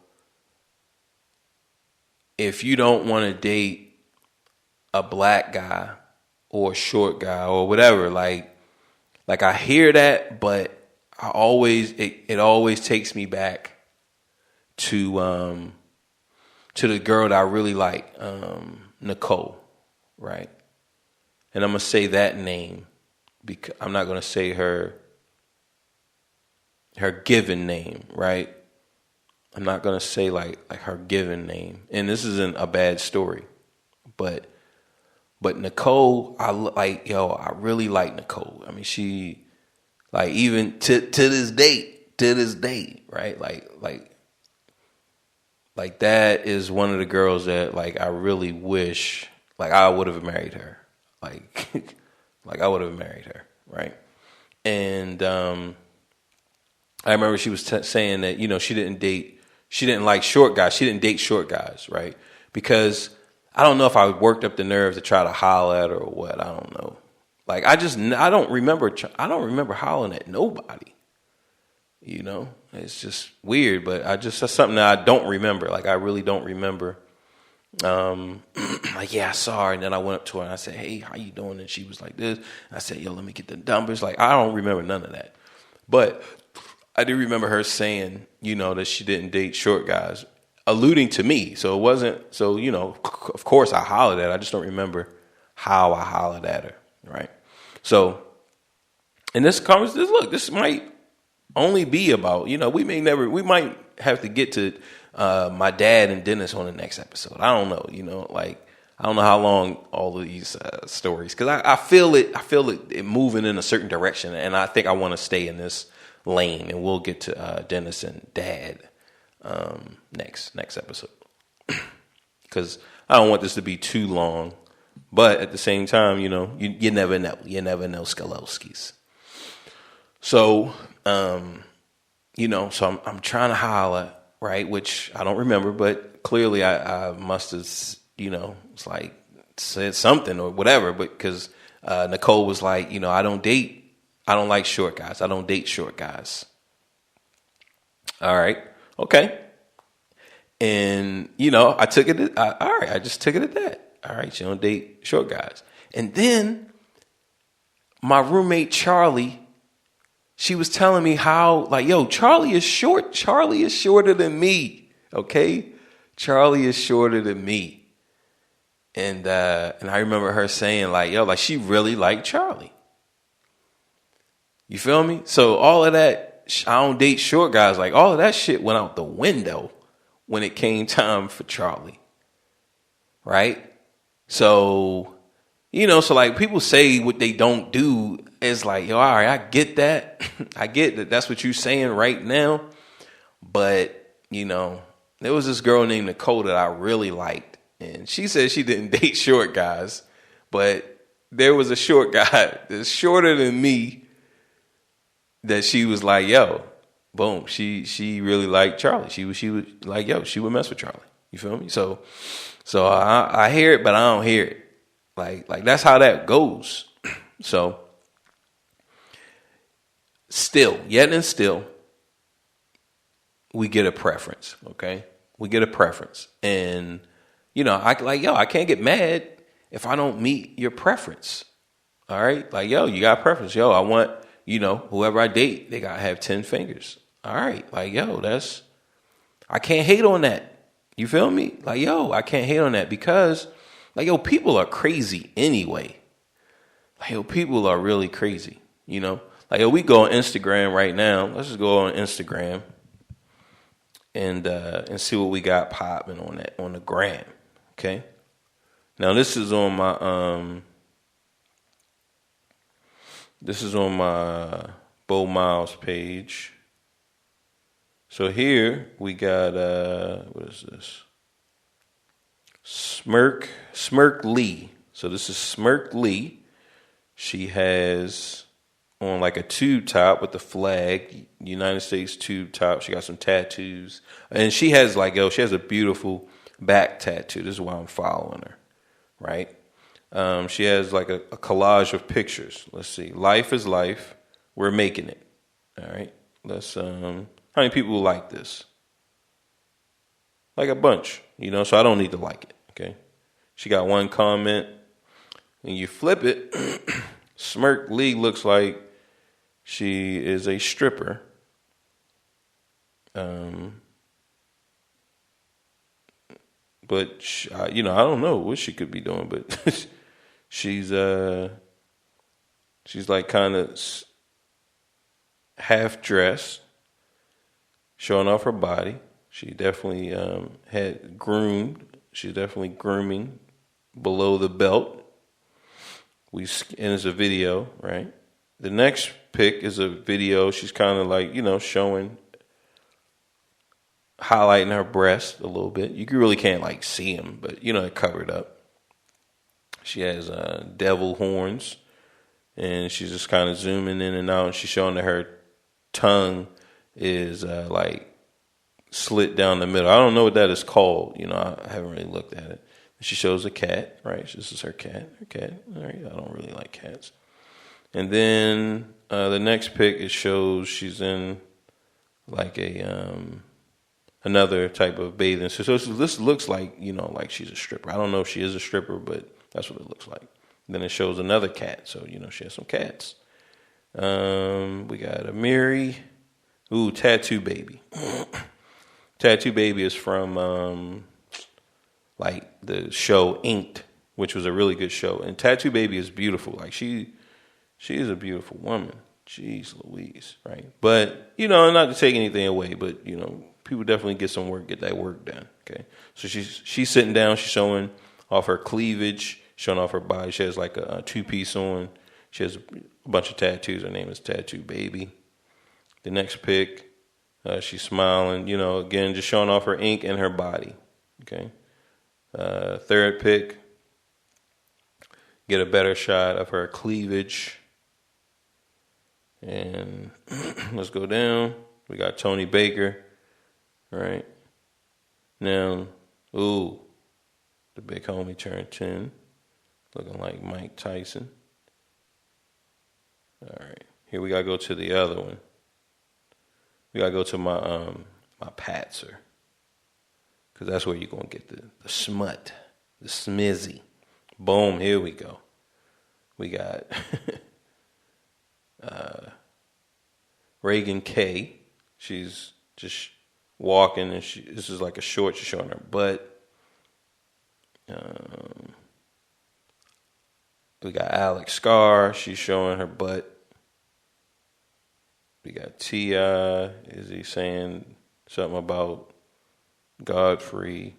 if you don't want to date a black guy or a short guy or whatever, like I hear that, but it always takes me back to the girl that I really like, Nicole, right? And I'm gonna say that name because I'm not gonna say her given name, right? I'm not gonna say like her given name, and this isn't a bad story, but Nicole, I really like Nicole. I mean, she, like, even to this date, right? Like that is one of the girls that, like, I really wish, like, I would have married her. Like, like I would have married her, right? And I remember she was saying that, she didn't like short guys. She didn't date short guys, right? Because I don't know if I worked up the nerve to try to holler at her or what. I don't know. Like, I don't remember hollering at nobody. It's just weird, but that's something that I don't remember. Like, I really don't remember. I like, yeah, I saw her. And then I went up to her and I said, hey, how you doing? And she was like this. And I said, yo, let me get the numbers. Like, I don't remember none of that. But I do remember her saying, that she didn't date short guys, alluding to me. So it wasn't, of course I hollered at her. I just don't remember how I hollered at her, right? So, and this conversation, look, this might only be about, we might have to get to my dad and Dennis on the next episode. I don't know, I don't know how long all of these stories, because I feel it moving in a certain direction, and I think I want to stay in this lane, and we'll get to Dennis and Dad next episode, because I don't want this to be too long, but at the same time, you never know, Skolowskis. So, so I'm trying to holler, right? Which I don't remember, but clearly I must have, it's like said something or whatever. But because Nicole was like, I don't like short guys. I don't date short guys. All right, okay. And I took it. All right, I just took it at that. All right, you don't date short guys. And then my roommate Charlie, she was telling me how, like, yo, Charlie is short. Charlie is shorter than me. Okay, Charlie is shorter than me. And I remember her saying, like, yo, like, she really liked Charlie. You feel me? So all of that, I don't date short guys, like, all of that shit went out the window when it came time for Charlie. Right? So, so like people say what they don't do is like, yo, all right, I get that. I get that that's what you're saying right now. But, there was this girl named Nicole that I really liked. And she said she didn't date short guys. But there was a short guy that's shorter than me that she was like, yo, boom. She really liked Charlie. She was like, yo, she would mess with Charlie. You feel me? So I hear it, but I don't hear it. Like that's how that goes. So still, we get a preference. Okay, we get a preference, and I can't get mad if I don't meet your preference. All right, like, yo, you got a preference. Yo, I want whoever I date, they gotta have 10 fingers. All right, like, yo, I can't hate on that. You feel me? Like, yo, I can't hate on that because, like, yo, people are crazy anyway. Like, yo, people are really crazy, Like, yo, we go on Instagram right now. Let's just go on Instagram and see what we got popping on the gram. Okay. Now this is on my Bo Miles page. So here we got what is this? Smirk Lee. So this is Smirk Lee. She has on like a tube top with the flag, United States tube top. She got some tattoos, and she has she has a beautiful back tattoo. This is why I'm following her, right? She has like a collage of pictures. Let's see. Life is life. We're making it. All right. Let's. How many people like this? Like a bunch, So I don't need to like it. Okay. She got one comment, and you flip it. Smirk Lee looks like she is a stripper. But I don't know what she could be doing, but she's like kind of half dressed, showing off her body. She definitely had groomed. She's definitely grooming below the belt. And it's a video, right? The next pic is a video. She's kind of like, showing, highlighting her breast a little bit. You really can't like see them, but it covered up. She has devil horns, and she's just kind of zooming in and out. And she's showing that her tongue is like slit down the middle. I don't know what that is called. I haven't really looked at it. She shows a cat, right? This is her cat. Her cat. All right. I don't really like cats. And then the next pic, it shows she's in like a another type of bathing suit. So this looks like, like she's a stripper. I don't know if she is a stripper, but that's what it looks like. Then it shows another cat. So, she has some cats. We got a Miri. Ooh, Tattoo Baby. Tattoo Baby is from like the show Inked, which was a really good show. And Tattoo Baby is beautiful. Like she is a beautiful woman. Jeez Louise, right? But, not to take anything away, but, people definitely get that work done, okay? So she's sitting down, she's showing off her cleavage, showing off her body. She has like a two-piece on. She has a bunch of tattoos. Her name is Tattoo Baby. The next pic, she's smiling, again, just showing off her ink and her body, okay? Third pic, get a better shot of her cleavage. And let's go down. We got Tony Baker, right? Now, the big homie turned 10, looking like Mike Tyson. All right, here we gotta go to the other one. We gotta go to my Patzer, because that's where you're gonna get the smut, the smizzy. Boom, here we go. We got Reagan K. She's just walking, and this is like a short. She's showing her butt. We got Alex Scar. She's showing her butt. We got T.I. Is he saying something about Godfrey?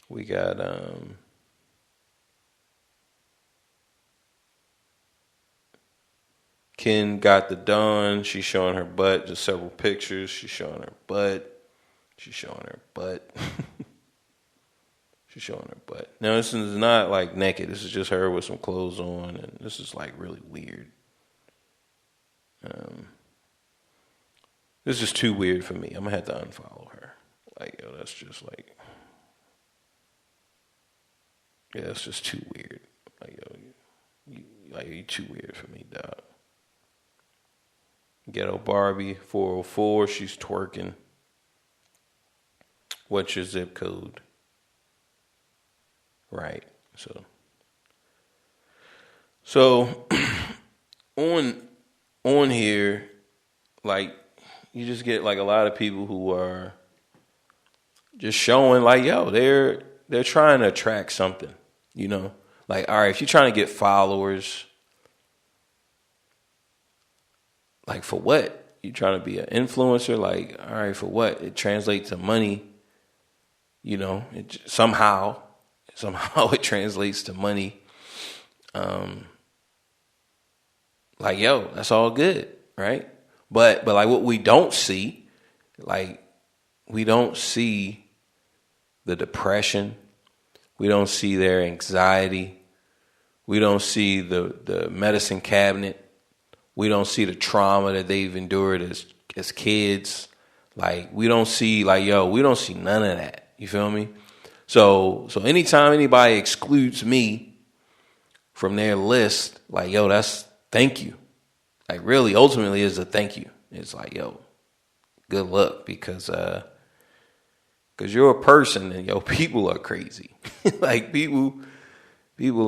We got Ken Got the Dawn. She's showing her butt. Just several pictures. She's showing her butt. She's showing her butt. She's showing her butt. Now, this is not like naked. This is just her with some clothes on. And this is like really weird. This is too weird for me. I'm going to have to unfollow her. Like, that's just like... Yeah, it's just too weird. Like, you're too weird for me, dog. Ghetto Barbie 404, she's twerking. What's your zip code? Right. So on here, like, you just get like a lot of people who are just showing like, they're trying to attract something, Like, all right, if you're trying to get followers, like, for what? You trying to be an influencer? Like, all right, for what? It translates to money. Somehow it translates to money. That's all good, right? But like what we don't see, like, we don't see the depression. We don't see their anxiety. We don't see the medicine cabinet. We don't see the trauma that they've endured as kids. Like, we don't see, we don't see none of that. You feel me? So anytime anybody excludes me from their list, like, that's thank you. Like, really, ultimately, is a thank you. It's like, good luck, because you're a person, and people are crazy. Like, people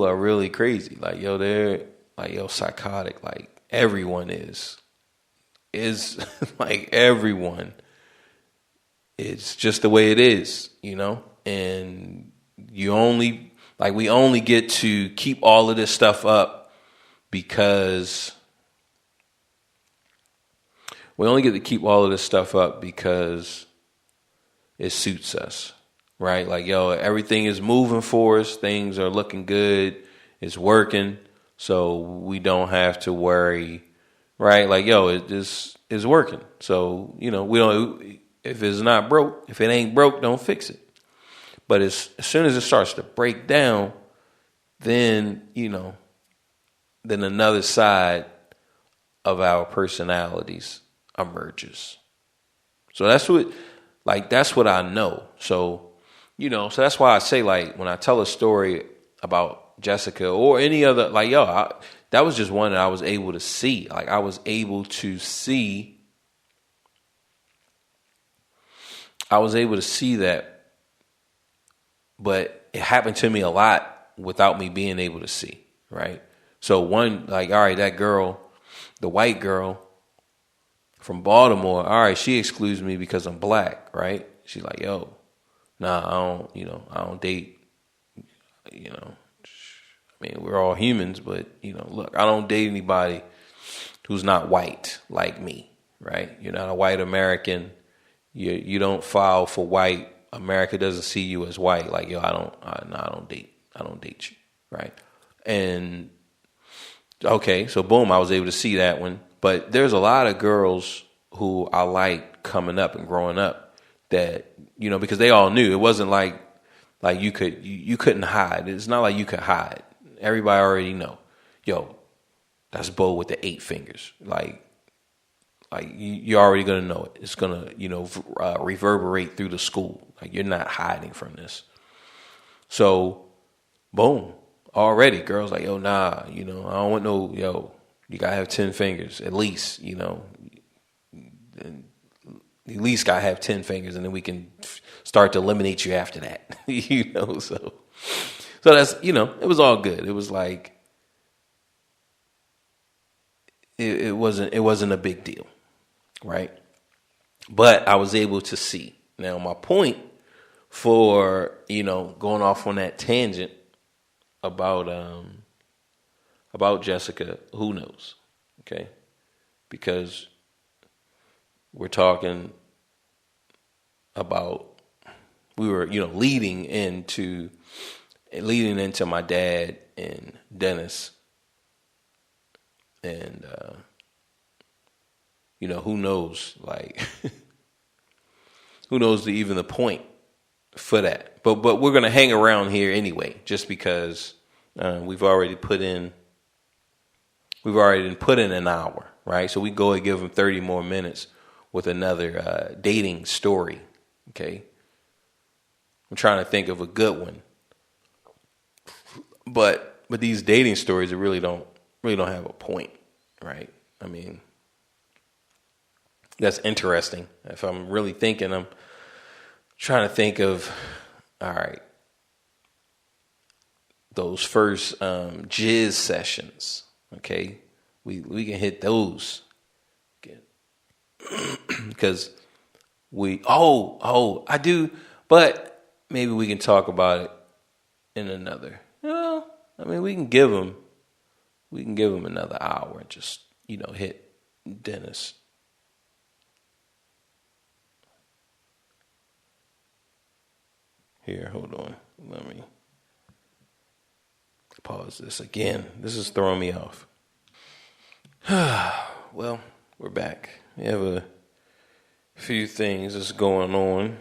are really crazy. Like, they're like, psychotic. Like, everyone is like, everyone. It's just the way it is, and we only get to keep all of this stuff up because it suits us, right? Like, everything is moving for us. Things are looking good. It's working. So we don't have to worry, right? Like, it just is working. So, we don't, if it's not broke, if it ain't broke, don't fix it. But as soon as it starts to break down, then, then another side of our personalities emerges. So that's what I know. So, so that's why I say, like, when I tell a story about Jessica or any other, like, that was just one that I was able to see. Like, I was able to see I was able to see that, but it happened to me a lot without me being able to see, right? So one, like, all right, that girl, the white girl from Baltimore, all right, she excludes me because I'm black, right? She's like, yo, nah, I don't date, you know, I mean, we're all humans, but, look, I don't date anybody who's not white like me, right? You're not a white American. You don't file for white. America doesn't see you as white. Like, yo, I don't date you, right? And okay, so boom, I was able to see that one. But there's a lot of girls who I liked coming up and growing up that, because they all knew. It wasn't like you couldn't hide. It's not like you could hide. Everybody already know. Yo, that's Bo with the 8 fingers. Like you're already gonna know it. It's gonna reverberate through the school. Like, you're not hiding from this. So, boom, already girls like, yo, nah, I don't want no, yo, you gotta have 10 fingers at least, and at least gotta have 10 fingers, and then we can start to eliminate you after that. So that's, it was all good. It was like, it wasn't a big deal, right? But I was able to see. Now, my point for, going off on that tangent about Jessica, who knows? Okay? Because we're talking about, we were, leading into my dad and Dennis. And who knows, like who knows even the point for that. But we're gonna hang around here anyway, just because we've already put in an hour, right? So we go and give them 30 more minutes with another dating story. Okay. I'm trying to think of a good one. But these dating stories really don't have a point, right? I mean, that's interesting. If I'm really thinking, I'm trying to think of, all right, those first jizz sessions. Okay, we can hit those because I do, but maybe we can talk about it in another. I mean, we can give them another hour and just hit Dennis. Here, hold on. Let me pause this again. This is throwing me off. Well, we're back. We have a few things that's going on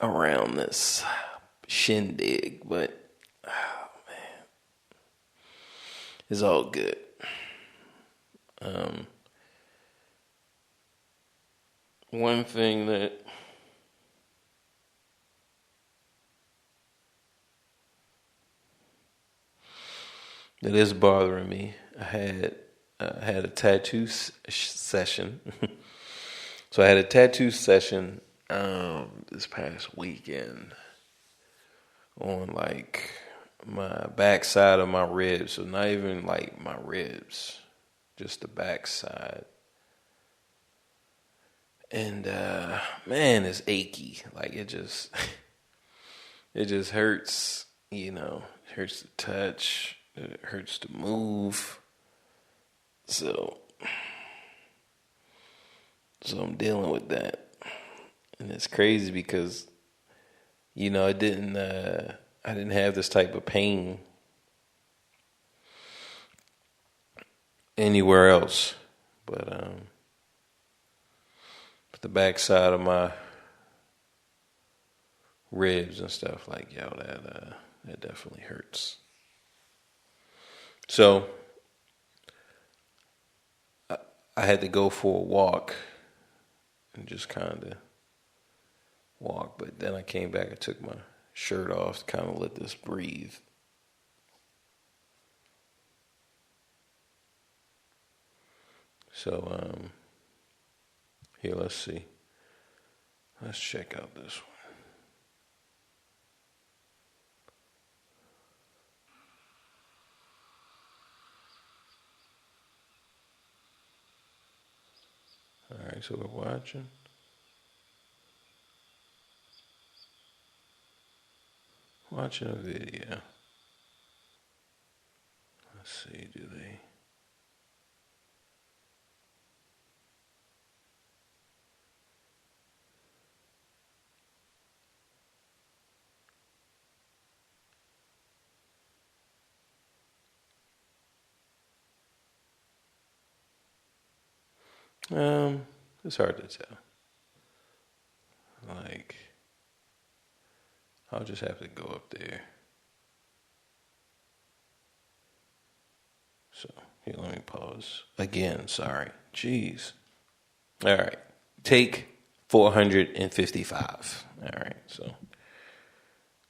around this shindig, but man, it's all good. One thing that is bothering me, I had a tattoo session. So I had a tattoo session this past weekend on like my back side of my ribs. So not even like my ribs, just the back side. And man, it's achy. Like it just hurts, It hurts to touch. It hurts to move. So I'm dealing with that. And it's crazy because, I didn't have this type of pain anywhere else. But the backside of my ribs and stuff, like, yo, that definitely hurts. So I had to go for a walk and just kind of walk. But then I came back and took my shirt off to kind of let this breathe. So here, let's see. Let's check out this one. All right, so we're watching a video. Let's see, do they? It's hard to tell. Like, I'll just have to go up there. So, here, let me pause. Again, sorry. Jeez. All right. Take 455. All right, so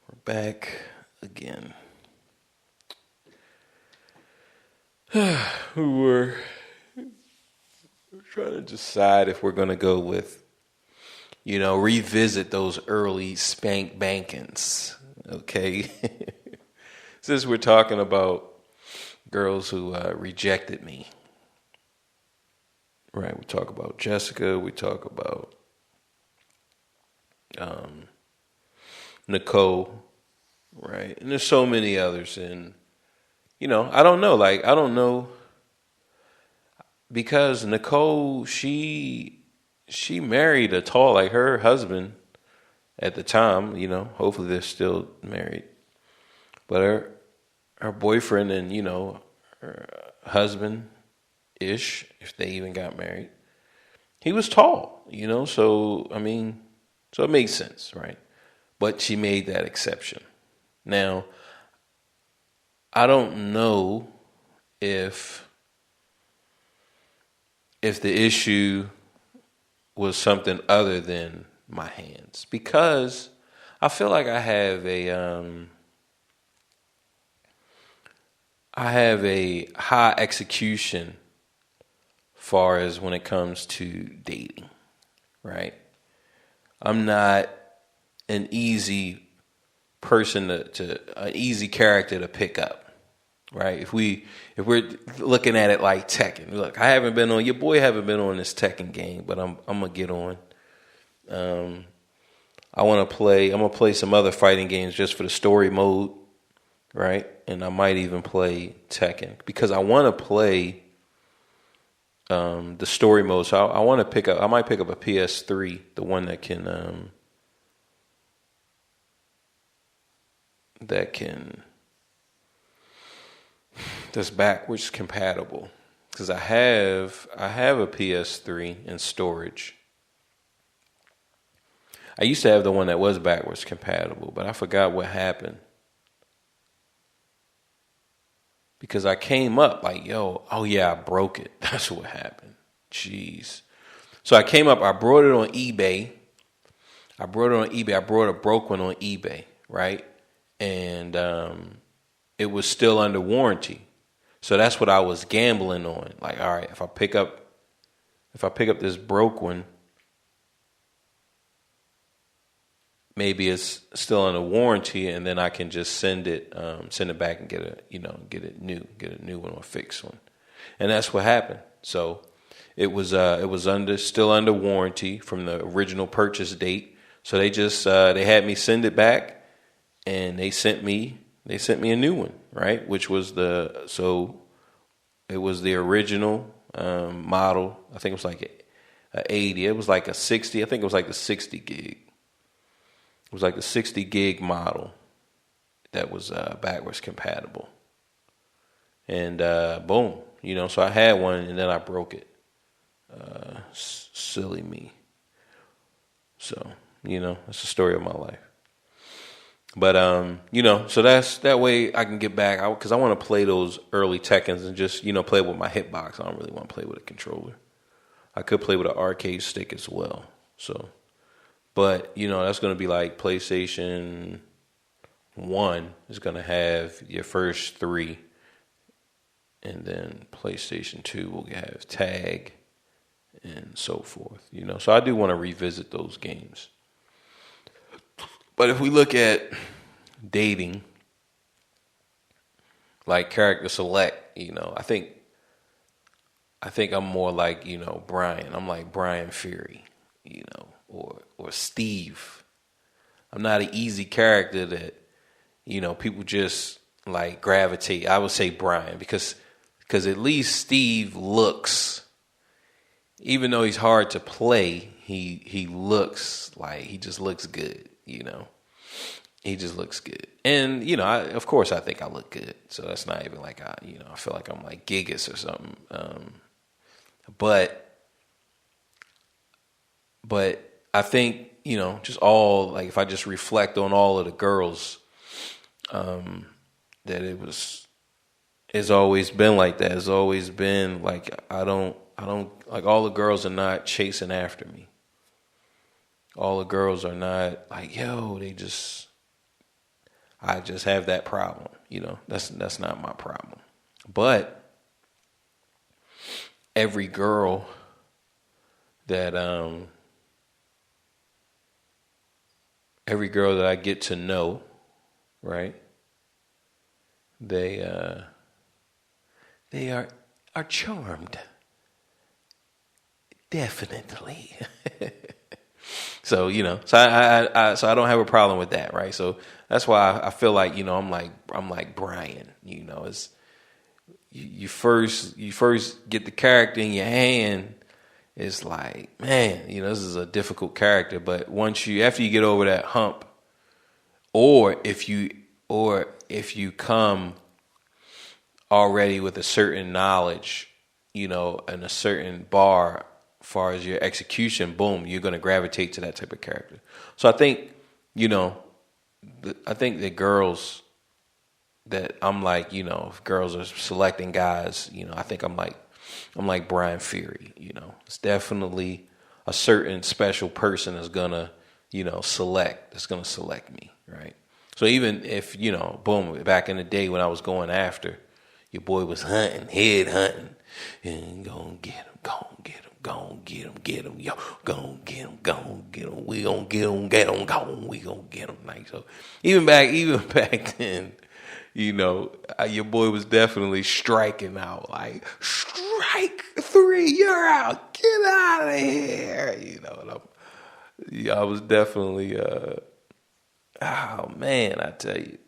we're back again. We're trying to decide if we're going to go with, revisit those early spank bankings. Okay. Since we're talking about girls who rejected me. Right. We talk about Jessica. We talk about Nicole. Right. And there's so many others. And, I don't know. Like, I don't know. Because Nicole, she married a tall, like her husband at the time, hopefully they're still married. But her boyfriend and, her husband-ish, if they even got married, he was tall, so, so it makes sense, right? But she made that exception. Now, I don't know if the issue was something other than my hands, because I feel like I have a high execution far as when it comes to dating, right? I'm not an easy person an easy character to pick up. Right. If we're looking at it like Tekken, look, your boy haven't been on this Tekken game, but I'm gonna get on. I'm gonna play some other fighting games just for the story mode, right? And I might even play Tekken because I want to play the story mode. So I might pick up a PS3, the one that can that's backwards compatible, because I have a PS3 in storage. I used to have the one that was backwards compatible, but I forgot what happened. Because I came up like, oh yeah, I broke it. That's what happened. Jeez. So I came up, I brought it on eBay. I brought a broke one on eBay, right? And it was still under warranty. So that's what I was gambling on. Like, all right, if I pick up this broke one, maybe it's still under warranty, and then I can just send it back and get a new one or a fixed one. And that's what happened. So it was still under warranty from the original purchase date. So they just they had me send it back, and they sent me a new one, right? Which was it was the original model. I think it was like a 80. It was like a 60. I think it was like the 60 gig. It was like the 60 gig model that was backwards compatible. And boom, so I had one and then I broke it. Silly me. So, that's the story of my life. But, so that's that way I can get back, because I want to play those early Tekkens and just, play with my hitbox. I don't really want to play with a controller. I could play with an arcade stick as well. So, but, that's going to be like PlayStation 1 is going to have your first 3. And then PlayStation 2 will have Tag and so forth. So I do want to revisit those games. But if we look at dating, like character select, I think I'm more like, Brian. I'm like Brian Fury, or Steve. I'm not an easy character that, people just like gravitate. I would say Brian because at least Steve looks, even though he's hard to play, he looks like he just looks good, He just looks good. And, of course I think I look good. So that's not even like I feel like I'm like Gigas or something. But I think, just all, like if I just reflect on all of the girls, that it's always been like that. It's always been like, I don't like, all the girls are not chasing after me. All the girls are not like, yo, I just have that problem. That's not my problem. But every girl that I get to know, right? They are charmed. Definitely. So, so I don't have a problem with that, right? So that's why I feel like, I'm like Brian, it's you first get the character in your hand. It's like, man, this is a difficult character, but after you get over that hump, or if you come already with a certain knowledge, and a certain bar as far as your execution, boom, you're going to gravitate to that type of character. So I think, I think the girls that I'm like, if girls are selecting guys, I think I'm like Brian Fury, It's definitely a certain special person that's gonna, that's gonna select me, right? So even if, boom, back in the day when I was going after, your boy was hunting, head hunting, and go get him, get him, yo, go get him, we gonna get him, we gonna get him. Like, so even back then, your boy was definitely striking out, like, strike 3, you're out, get out of here, and I was definitely, oh man, I tell you,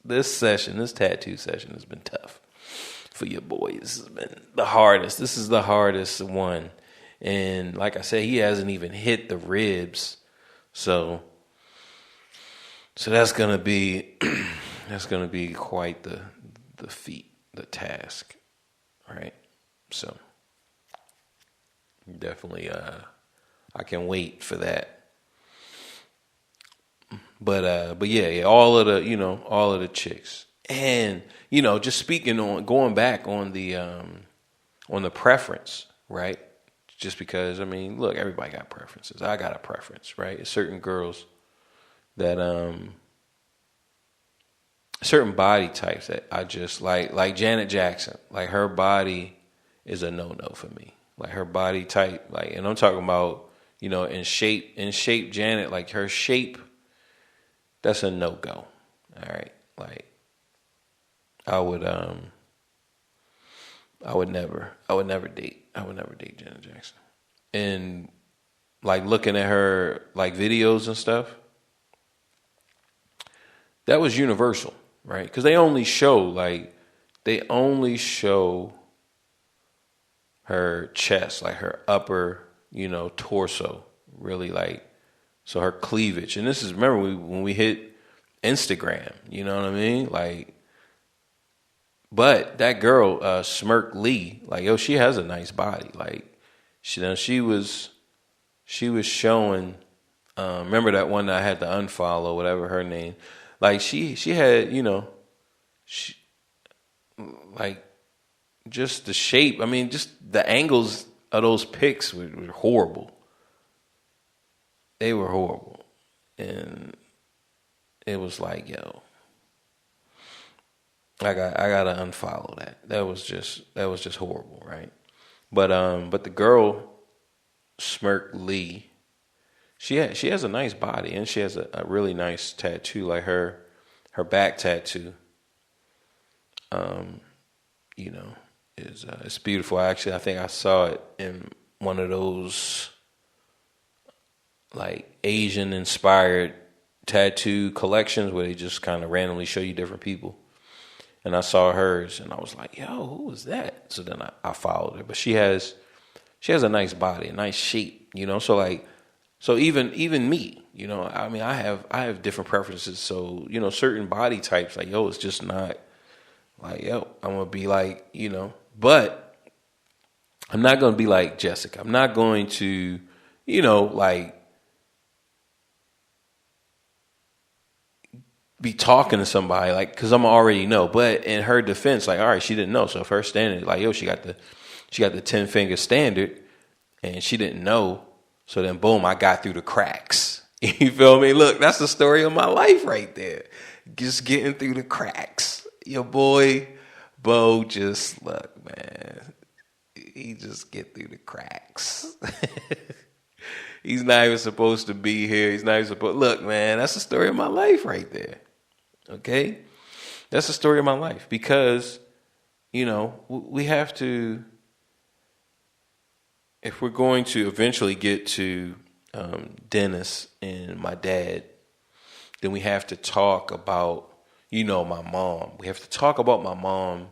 this tattoo session has been tough for your boy. This has been the hardest. This is the hardest one. And like I said, he hasn't even hit the ribs. So that's gonna be quite the feat, the task. Right? So definitely I can wait for that. But yeah, all of the chicks. And, just going back on the preference, right? Just because, look, everybody got preferences. I got a preference, right? It's certain girls that, certain body types that I just like Janet Jackson. Like, her body is a no-no for me. Like, her body type, like, and I'm talking about, in shape, Janet, like her shape, that's a no-go. All right. Like, I would never date Janet Jackson. And like looking at her like videos and stuff, that was universal, right? Because they only show her chest, like her upper, torso, really, like, so her cleavage. And this is, remember, when we hit Instagram, you know what I mean? Like, but that girl, Smirk Lee, like, yo, she has a nice body. Like, she was showing, remember that one that I had to unfollow, whatever her name. Like, she had, like, just the shape. Just the angles of those pics were horrible. They were horrible. And it was like, yo, I gotta unfollow that. That was just horrible, right? But the girl, Smirk Lee, she has a nice body, and she has a really nice tattoo, like her back tattoo. You know, is it's beautiful. Actually, I think I saw it in one of those like Asian inspired tattoo collections where they just kind of randomly show you different people. And I saw hers, and I was like, "Yo, who was that?" So then I followed her. But she has a nice body, a nice shape, you know. So like, so even me, you know, I mean, I have different preferences. So you know, certain body types, like yo, it's just not like yo. I'm gonna be like, you know, but I'm not gonna be like Jessica. I'm not going to, you know, like be talking to somebody like because I'm already know. But in her defense, like all right, she didn't know. So if her standard, like yo, she got the 10-finger standard, and she didn't know. So then boom, I got through the cracks. You feel me? Look, that's the story of my life right there. Just getting through the cracks. Your boy Bo just look, man. He just get through the cracks. He's not even supposed to be here. He's not even supposed. Look, man, that's the story of my life right there. Okay? That's the story of my life because, you know, we have to, if we're going to eventually get to Dennis and my dad, then we have to talk about, you know, my mom. We have to talk about my mom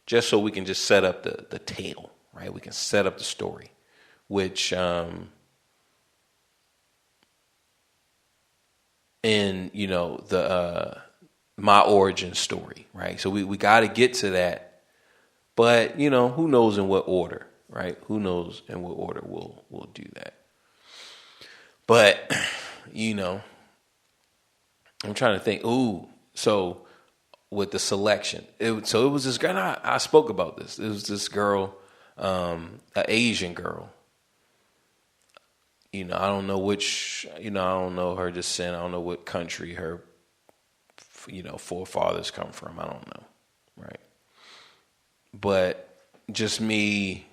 just so we can just set up the tale, right? We can set up the story, which, and, you know, my origin story, right? So we got to get to that. But, you know, who knows in what order, right? Who knows in what order we'll do that. But, you know, I'm trying to think. Ooh, so with the selection, it was this girl. I spoke about this. It was this girl, an Asian girl. You know, I don't know which. You know, I don't know her descent. I don't know what country her, you know, forefathers come from. I don't know, right? But just me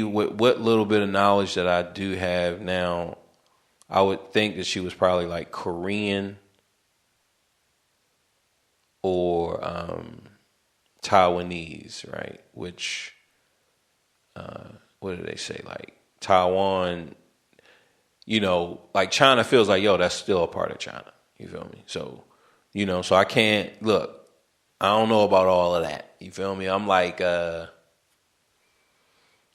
with what little bit of knowledge that I do have now, I would think that she was probably like Korean or Taiwanese, right? Which, what do they say? Like Taiwan, you know, like China feels like, yo, that's still a part of China. You feel me? So, you know, so I can't, look, I don't know about all of that. You feel me? I'm like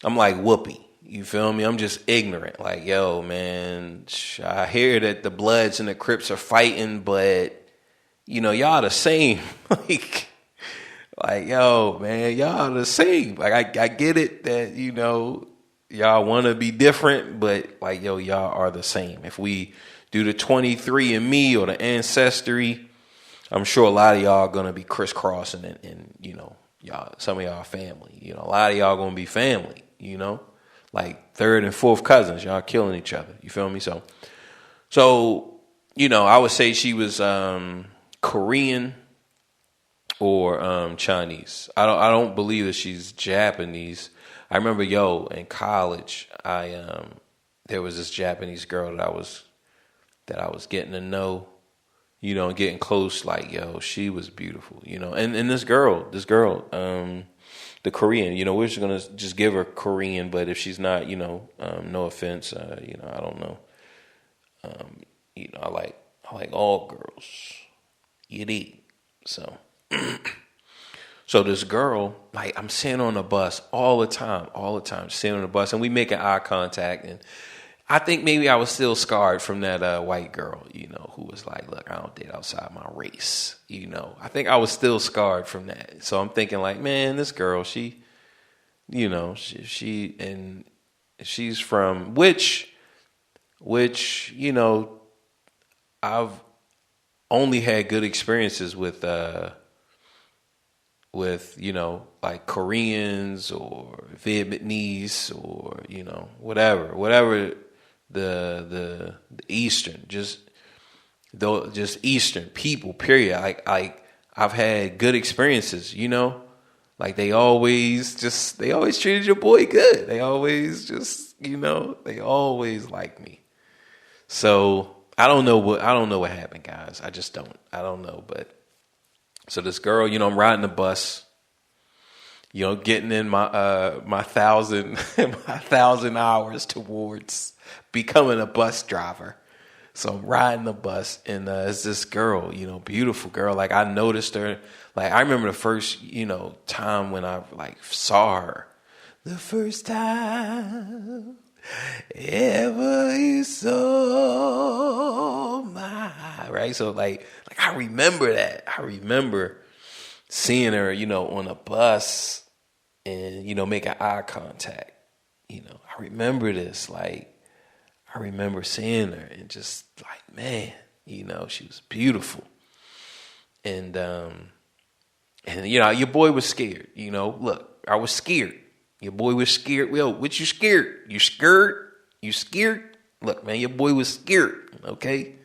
Whoopi. You feel me? I'm just ignorant. Like, yo, man, I hear that the Bloods and the Crips are fighting, but, you know, y'all the same. like, yo, man, y'all the same. Like, I get it that, you know, y'all want to be different, but, like, yo, y'all are the same. If we do the 23andMe or the Ancestry, I'm sure a lot of y'all are going to be crisscrossing and, you know, y'all, some of y'all family. You know, a lot of y'all going to be family, you know. Like third and fourth cousins, y'all killing each other. You feel me? So, you know, I would say she was Korean or Chinese. I don't believe that she's Japanese. I remember, in college, there was this Japanese girl that I was getting to know, you know, and getting close. Like, she was beautiful, you know. And this girl, the Korean, you know, we're just gonna just give her Korean, but if she's not, you know, no offense, you know, I don't know. You know, I like all girls. You dig? So so this girl, like, I'm sitting on the bus all the time, sitting on the bus, and we making eye contact, and I think maybe I was still scarred from that white girl, you know, who was like, look, I don't date outside my race, you know. I think I was still scarred from that. So I'm thinking like, man, this girl, she, you know, and she's from, which, you know, I've only had good experiences with, you know, like Koreans or Vietnamese or, you know, whatever the Eastern, just Eastern people, period. Like I've had good experiences, you know, like they always treated your boy good. They always just, They always like me. So I don't know what happened, guys. I just don't. I don't know. But so this girl, I'm riding the bus, getting in my my 1,000 hours towards becoming a bus driver. So I'm riding the bus, and it's this girl, beautiful girl. Like, I noticed her. Like, I remember the first, time when I saw her. The first time ever you saw my, right? So like I remember that. I remember seeing her, on a bus and, making eye contact. I remember this. Like, I remember seeing her and just like, man, she was beautiful. And your boy was scared. Look, I was scared. Your boy was scared. Yo, what you scared? You scared? You scared? Look, man, your boy was scared. Okay,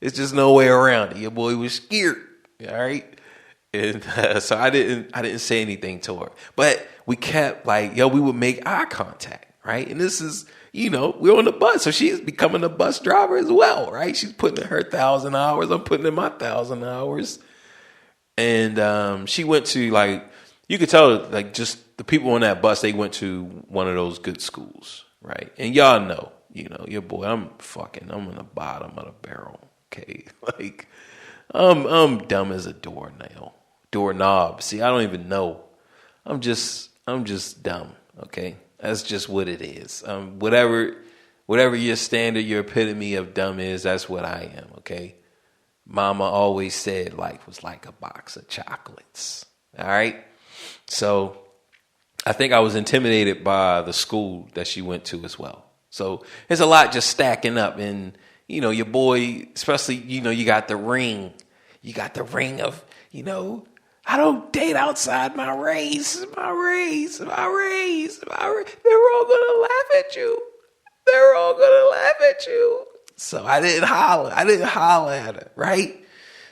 it's just no way around it. Your boy was scared. All right, and so I didn't say anything to her, but we kept we would make eye contact, right? And this is, we're on the bus, so she's becoming a bus driver as well, right? She's putting in her 1,000 hours. I'm putting in my 1,000 hours, and she went to you could tell just the people on that bus, they went to one of those good schools, right? And y'all know, your boy, I'm on the bottom of the barrel, okay? I'm dumb as a doorknob. See, I don't even know. I'm just dumb, okay? That's just what it is. Whatever your standard, your epitome of dumb is, that's what I am, okay? Mama always said life was like a box of chocolates, all right? So I think I was intimidated by the school that she went to as well. So there's a lot just stacking up. And, your boy, especially, you got the ring. You got the ring of, I don't date outside my race. They're all going to laugh at you. So I didn't holler at her, right?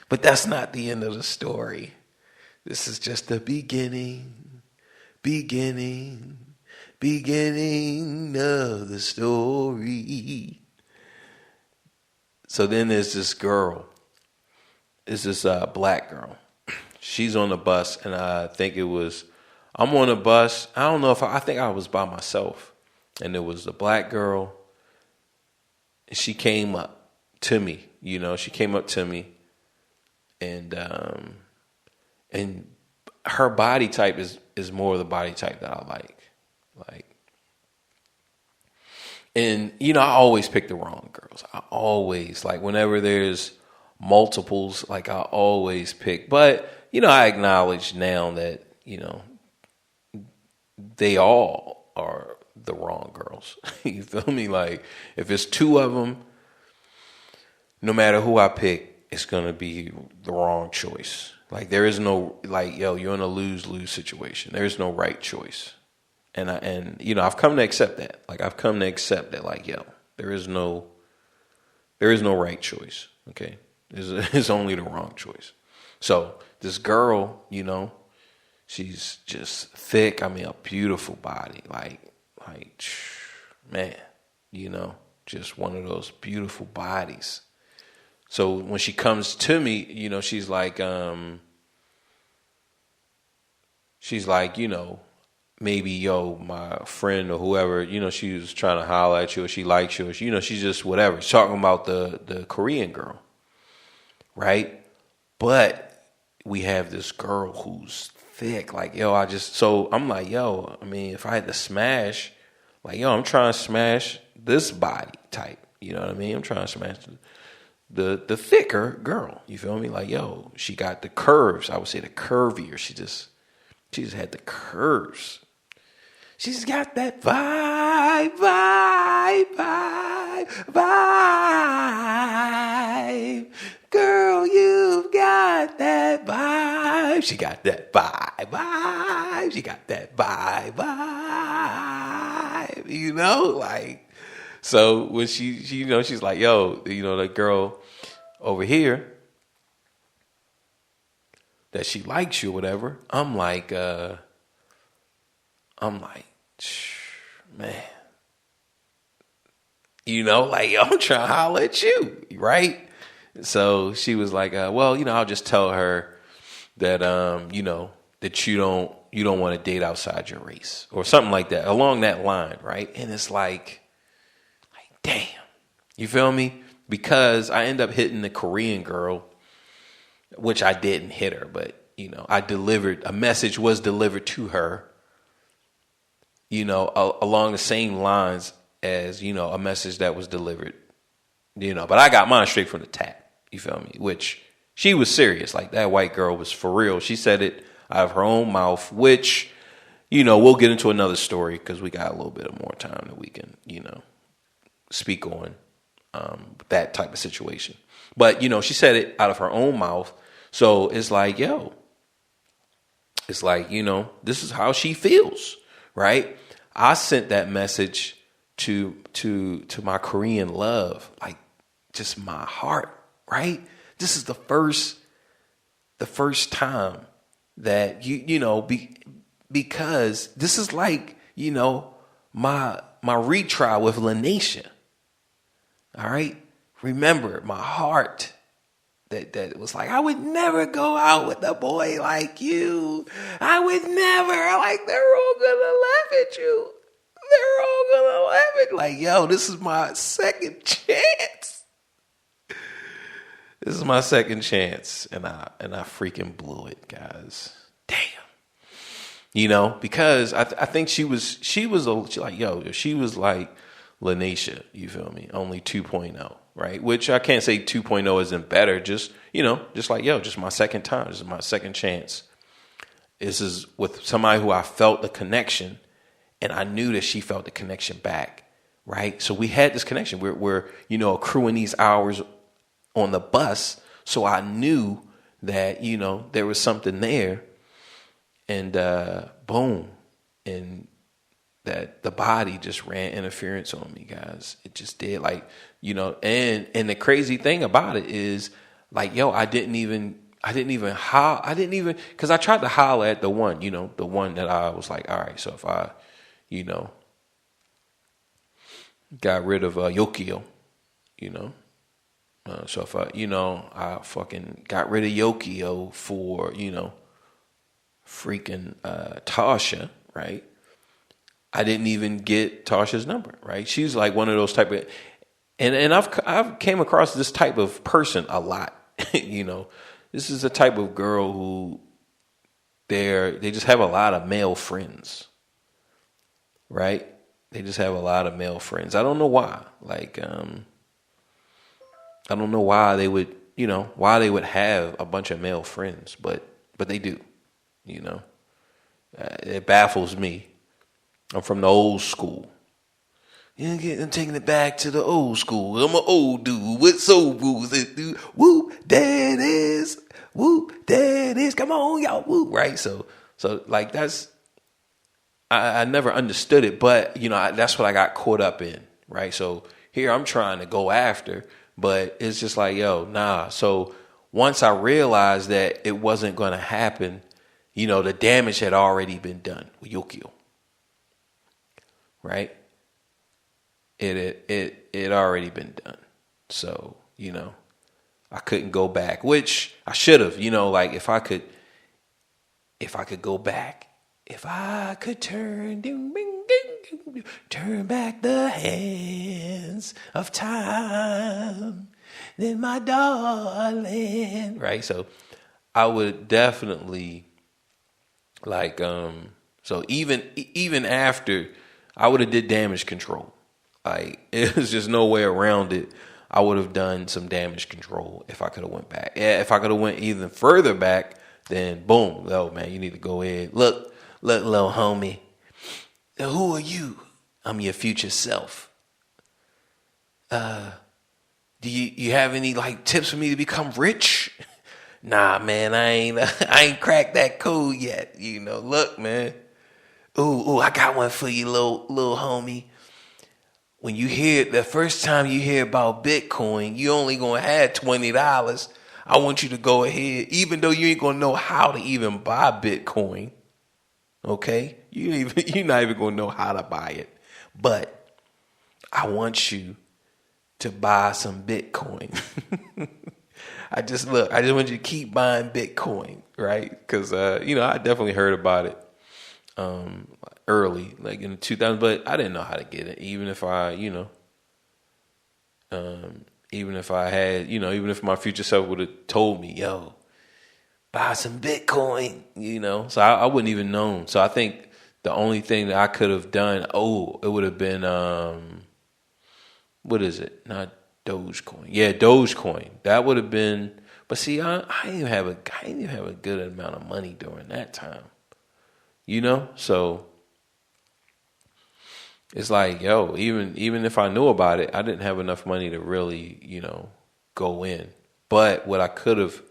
But that's not the end of the story. This is just the beginning of the story. So then there's this girl. It's this black girl. She's on the bus, and I'm on the bus. I don't know I think I was by myself. And there was a black girl. And she came up to me, she came up to me. And her body type is more of the body type that I like. And, I always pick the wrong girls. I always, whenever there's multiples, I always pick. But, I acknowledge now that, they all are the wrong girls. You feel me? If it's two of them, no matter who I pick, it's going to be the wrong choice. There is no, you're in a lose-lose situation. There is no right choice. And I've come to accept that. I've come to accept that, there is no right choice. Okay. There's only the wrong choice. So this girl, she's just thick. I mean, a beautiful body. Man, just one of those beautiful bodies. So when she comes to me, she's like, maybe, my friend or whoever, she was trying to holler at you, or she likes you, or she's just whatever. She's talking about the Korean girl, right? But we have this girl who's thick. So I'm like, I mean, if I had to smash, I'm trying to smash this body type. You know what I mean? I'm trying to smash the thicker girl. You feel me? She got the curves. I would say the curvier. She just had the curves. She's got that vibe. Girl, you've got that vibe. She got that vibe. She got that vibe. So when she's like, the girl over here that she likes you or whatever, I'm like, man, Like, yo, I'm trying to holler at you, right? So she was like, well, I'll just tell her that, that you don't want to date outside your race or something like that, along that line, right? And it's like damn, you feel me? Because I end up hitting the Korean girl, which I didn't hit her, but I delivered a message was delivered to her, along the same lines as a message that was delivered, but I got mine straight from the tap. You feel me? Which she was serious. Like that white girl was for real. She said it out of her own mouth, which, we'll get into another story because we got a little bit of more time that we can, speak on that type of situation. But, she said it out of her own mouth. So it's like, this is how she feels, right? I sent that message to my Korean love, like just my heart, right? This is the first time that because this is like, my retrial with Lanisha. All right. Remember my heart that was like, I would never go out with a boy like you. I would never, like, they're all gonna laugh at you. They're all gonna laugh at, like, yo, this is my second chance. This is my second chance. And I freaking blew it, guys. Damn. Because I think she was like Lanisha, you feel me? Only 2.0, right? Which I can't say 2.0 isn't better. Just, just like, just my second time. This is my second chance. This is with somebody who I felt the connection, and I knew that she felt the connection back, right? So we had this connection. We're accruing these hours on the bus. So I knew that, there was something there, and boom. And that the body just ran interference on me, guys. It just did, like, and the crazy thing about it is, like, I didn't even, because I tried to holler at the one, the one that I was like, all right, so if I, got rid of Yokio, so if I fucking got rid of Yokio for, freaking Tasha, right? I didn't even get Tasha's number, right? She's like one of those type of, and I've came across this type of person a lot. This is a type of girl who they just have a lot of male friends, right? They just have a lot of male friends. I don't know why. Like, I don't know why they would, why they would have a bunch of male friends, but they do, it baffles me. I'm from the old school. I'm taking it back to the old school. I'm an old dude with soul rules. Woo, that is. Woo, that is. Come on, y'all. Woo, right? So like that's. I never understood it, but that's what I got caught up in, right? So here I'm trying to go after, but it's just like, nah. So once I realized that it wasn't going to happen, the damage had already been done with Yokio. Right? It already been done. So, I couldn't go back, which I should have, like if I could go back, if I could turn back the hands of time, then my darling, right? So I would definitely like, so even after I would have did damage control. Like, it was just no way around it. I would have done some damage control if I could have went back. Yeah, if I could have went even further back, then boom. Oh, man, you need to go ahead. Look, little homie. Who are you? I'm your future self. Do you have any, like, tips for me to become rich? Nah, man, I ain't cracked that code yet. Look, man. Ooh, I got one for you, little homie. When the first time you hear about Bitcoin, you only gonna have $20. I want you to go ahead, even though you ain't gonna know how to even buy Bitcoin. Okay? You're not even gonna know how to buy it. But I want you to buy some Bitcoin. I just want you to keep buying Bitcoin, right? Because I definitely heard about it early, like in the 2000s, but I didn't know how to get it. Even if even if my future self would have told me, yo, buy some Bitcoin, so I wouldn't even known. So I think the only thing that I could have done, it would have been, what is it? Not Dogecoin. Yeah, Dogecoin. That would have been, but see, I didn't even have a good amount of money during that time, so it's like, yo, even if I knew about it, I didn't have enough money to really, go in. But what I could have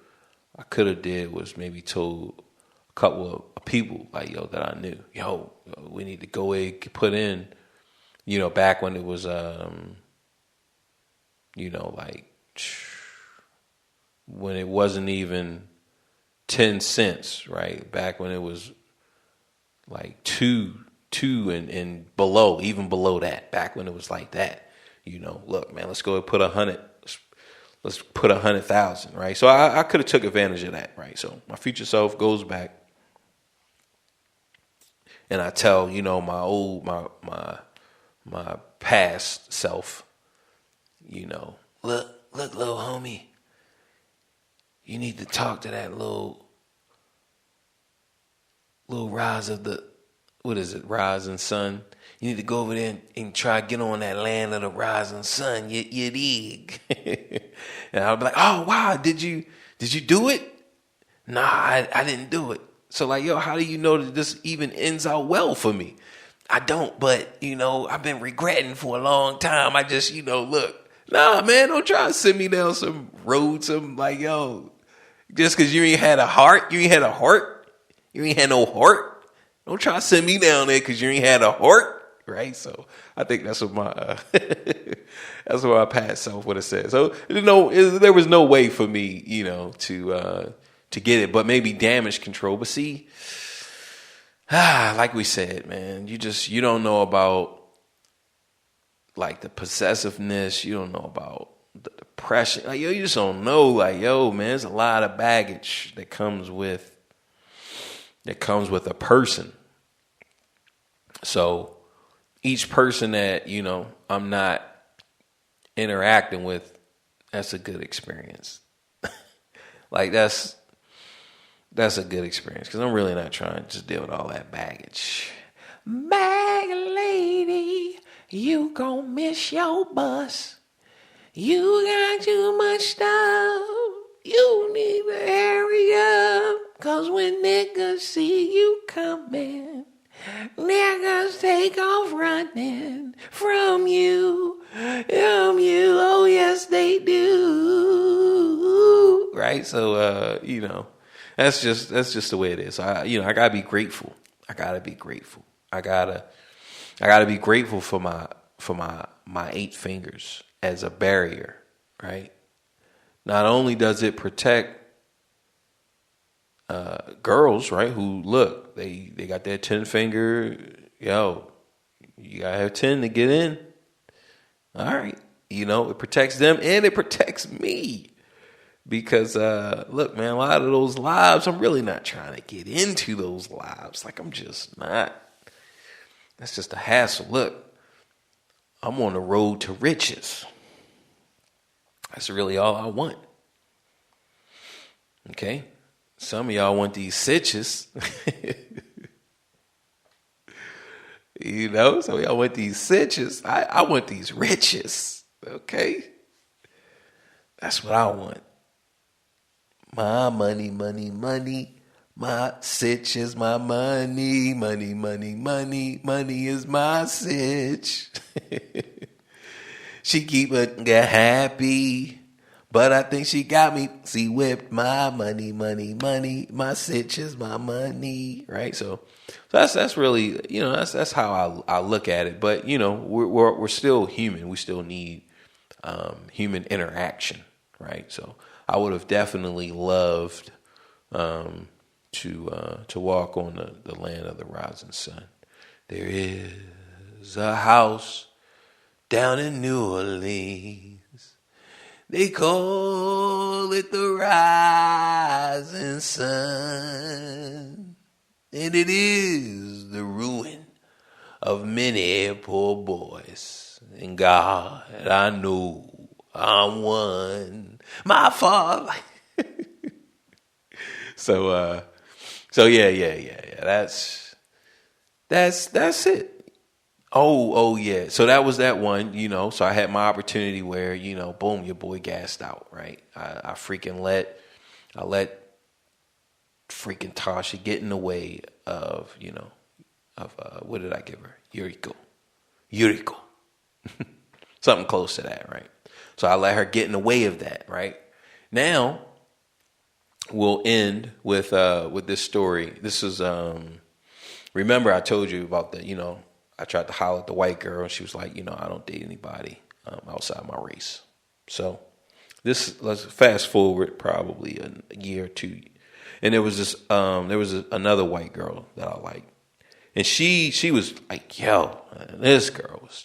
did was maybe told a couple of people like, yo, that I knew, yo, we need to go ahead and put in, back when it was, like when it wasn't even 10 cents, right? Back when it was like two and below, even below that, back when it was like that, look, man, let's go and put 100, let's put 100,000, right? So I could have took advantage of that, right? So my future self goes back and I tell, my past self, look, little homie, you need to talk to that little rise of the, what is it, rising sun. You need to go over there and try to get on that land of the rising sun. You dig? And I'll be like, oh wow, did you do it? Nah, I didn't do it. So like, yo, how do you know that this even ends out well for me? I don't, but I've been regretting for a long time. I just, look, nah, man, don't try to send me down some road, some like, yo, just because you ain't had a heart, you ain't had no heart. Don't try to send me down there because you ain't had a heart, right? So I think that's what that's what my past self would have said. So there was no way for me, to get it, but maybe damage control. But see, like we said, man, you don't know about like the possessiveness. You don't know about the depression. Like, yo, you just don't know. Like, yo, man, there's a lot of baggage that comes with a person. So each person that, I'm not interacting with, that's a good experience. Like that's a good experience because I'm really not trying to just deal with all that baggage. Bag lady, you gon' miss your bus. You got too much stuff. You need to hurry up. Cause when niggas see you coming, niggas take off running from you. Oh yes they do. Right? So that's just the way it is. So I gotta be grateful. I gotta be grateful for my 8 fingers as a barrier, right? Not only does it protect girls, right, who look, they got that 10 finger, yo, you gotta have 10 to get in. All right. It protects them and it protects me. Because look, man, a lot of those lives, I'm really not trying to get into those lives. Like, I'm just not. That's just a hassle. Look, I'm on the road to riches. That's really all I want. Okay? Some of y'all want these sitches. Some of y'all want these sitches. I want these riches. Okay? That's what I want. My money, money, money. My sitches, my money. Money, money, money. Money is my sitch. She keep it happy. But I think she got me. See, whipped my money, money, money. My sitch is my money, right? So that's really, that's how I look at it. But we're still human. We still need human interaction, right? So I would have definitely loved to walk on the land of the rising sun. There is a house down in New Orleans. They call it the rising sun. And it is the ruin of many poor boys. And God, I know I'm one. My father. So yeah. That's it. Oh yeah. So that was that one, so I had my opportunity where, boom, your boy gassed out, right? I let freaking Tasha get in the way of, what did I give her? Yuriko. Something close to that, right? So I let her get in the way of that, right? Now we'll end with this story. This is remember I told you about the, I tried to holler at the white girl and she was like, I don't date anybody outside my race. So let's fast forward probably a year or two. And there was another white girl that I liked. And she was like, yo, this girl was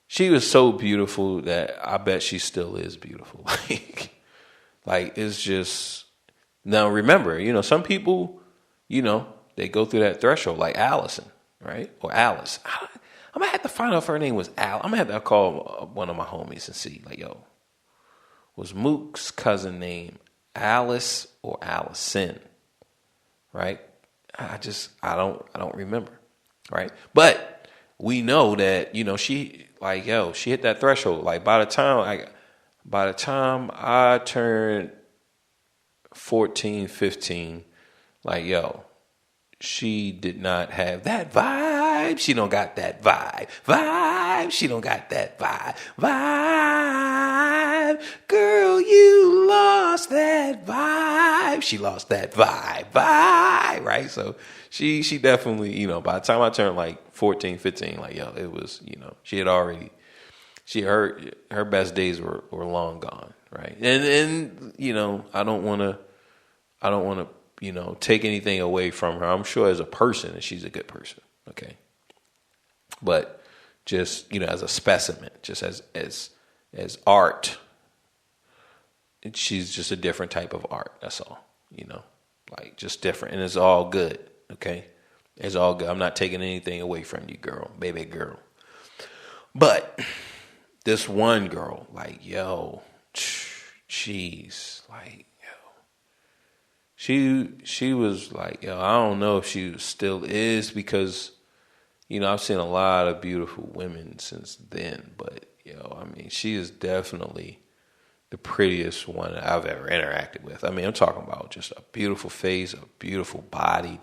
she was so beautiful that I bet she still is beautiful. Like it's just, now remember, some people, they go through that threshold, like Allison, right? Or Alice. I'm gonna have to find out if her name was Al. I'm gonna have to call one of my homies and see, like, yo, was Mook's cousin named Alice or Allison, right? I don't remember, right? But we know that she she hit that threshold. Like by the time I turned 14, 15, like yo, she did not have that vibe. She don't got that vibe. She don't got that vibe. Girl, you lost that vibe. She lost that vibe. Right? So she definitely, by the time I turned like 14, 15, like yo, it was, she had already, her best days were long gone. Right. And I don't want to, take anything away from her. I'm sure as a person that she's a good person. Okay. But just, as a specimen, just as art, she's just a different type of art. That's all, like just different. And it's all good. Okay. It's all good. I'm not taking anything away from you, girl, baby girl. But this one girl, like, yo, jeez, like, she was like, yo, I don't know if she still is because, I've seen a lot of beautiful women since then. But, I mean, she is definitely the prettiest one I've ever interacted with. I mean, I'm talking about just a beautiful face, a beautiful body.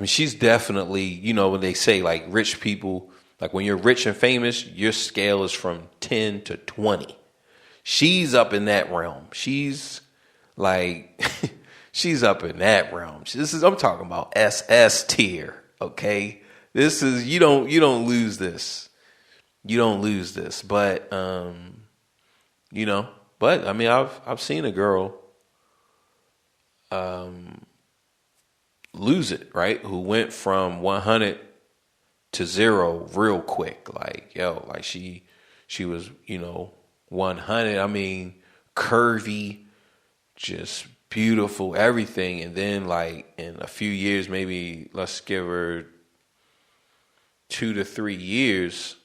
She's definitely, when they say like rich people, like when you're rich and famous, your scale is from 10 to 20. She's up in that realm. She's like, she's up in that realm. I'm talking about SS tier. Okay. This is, you don't lose this. You don't lose this. But, but I mean, I've seen a girl, lose it, right? Who went from 100 to 0 real quick. Like, yo, like she was, 100. I mean, curvy, just beautiful, everything. And then like in a few years, maybe let's give her 2 to 3 years,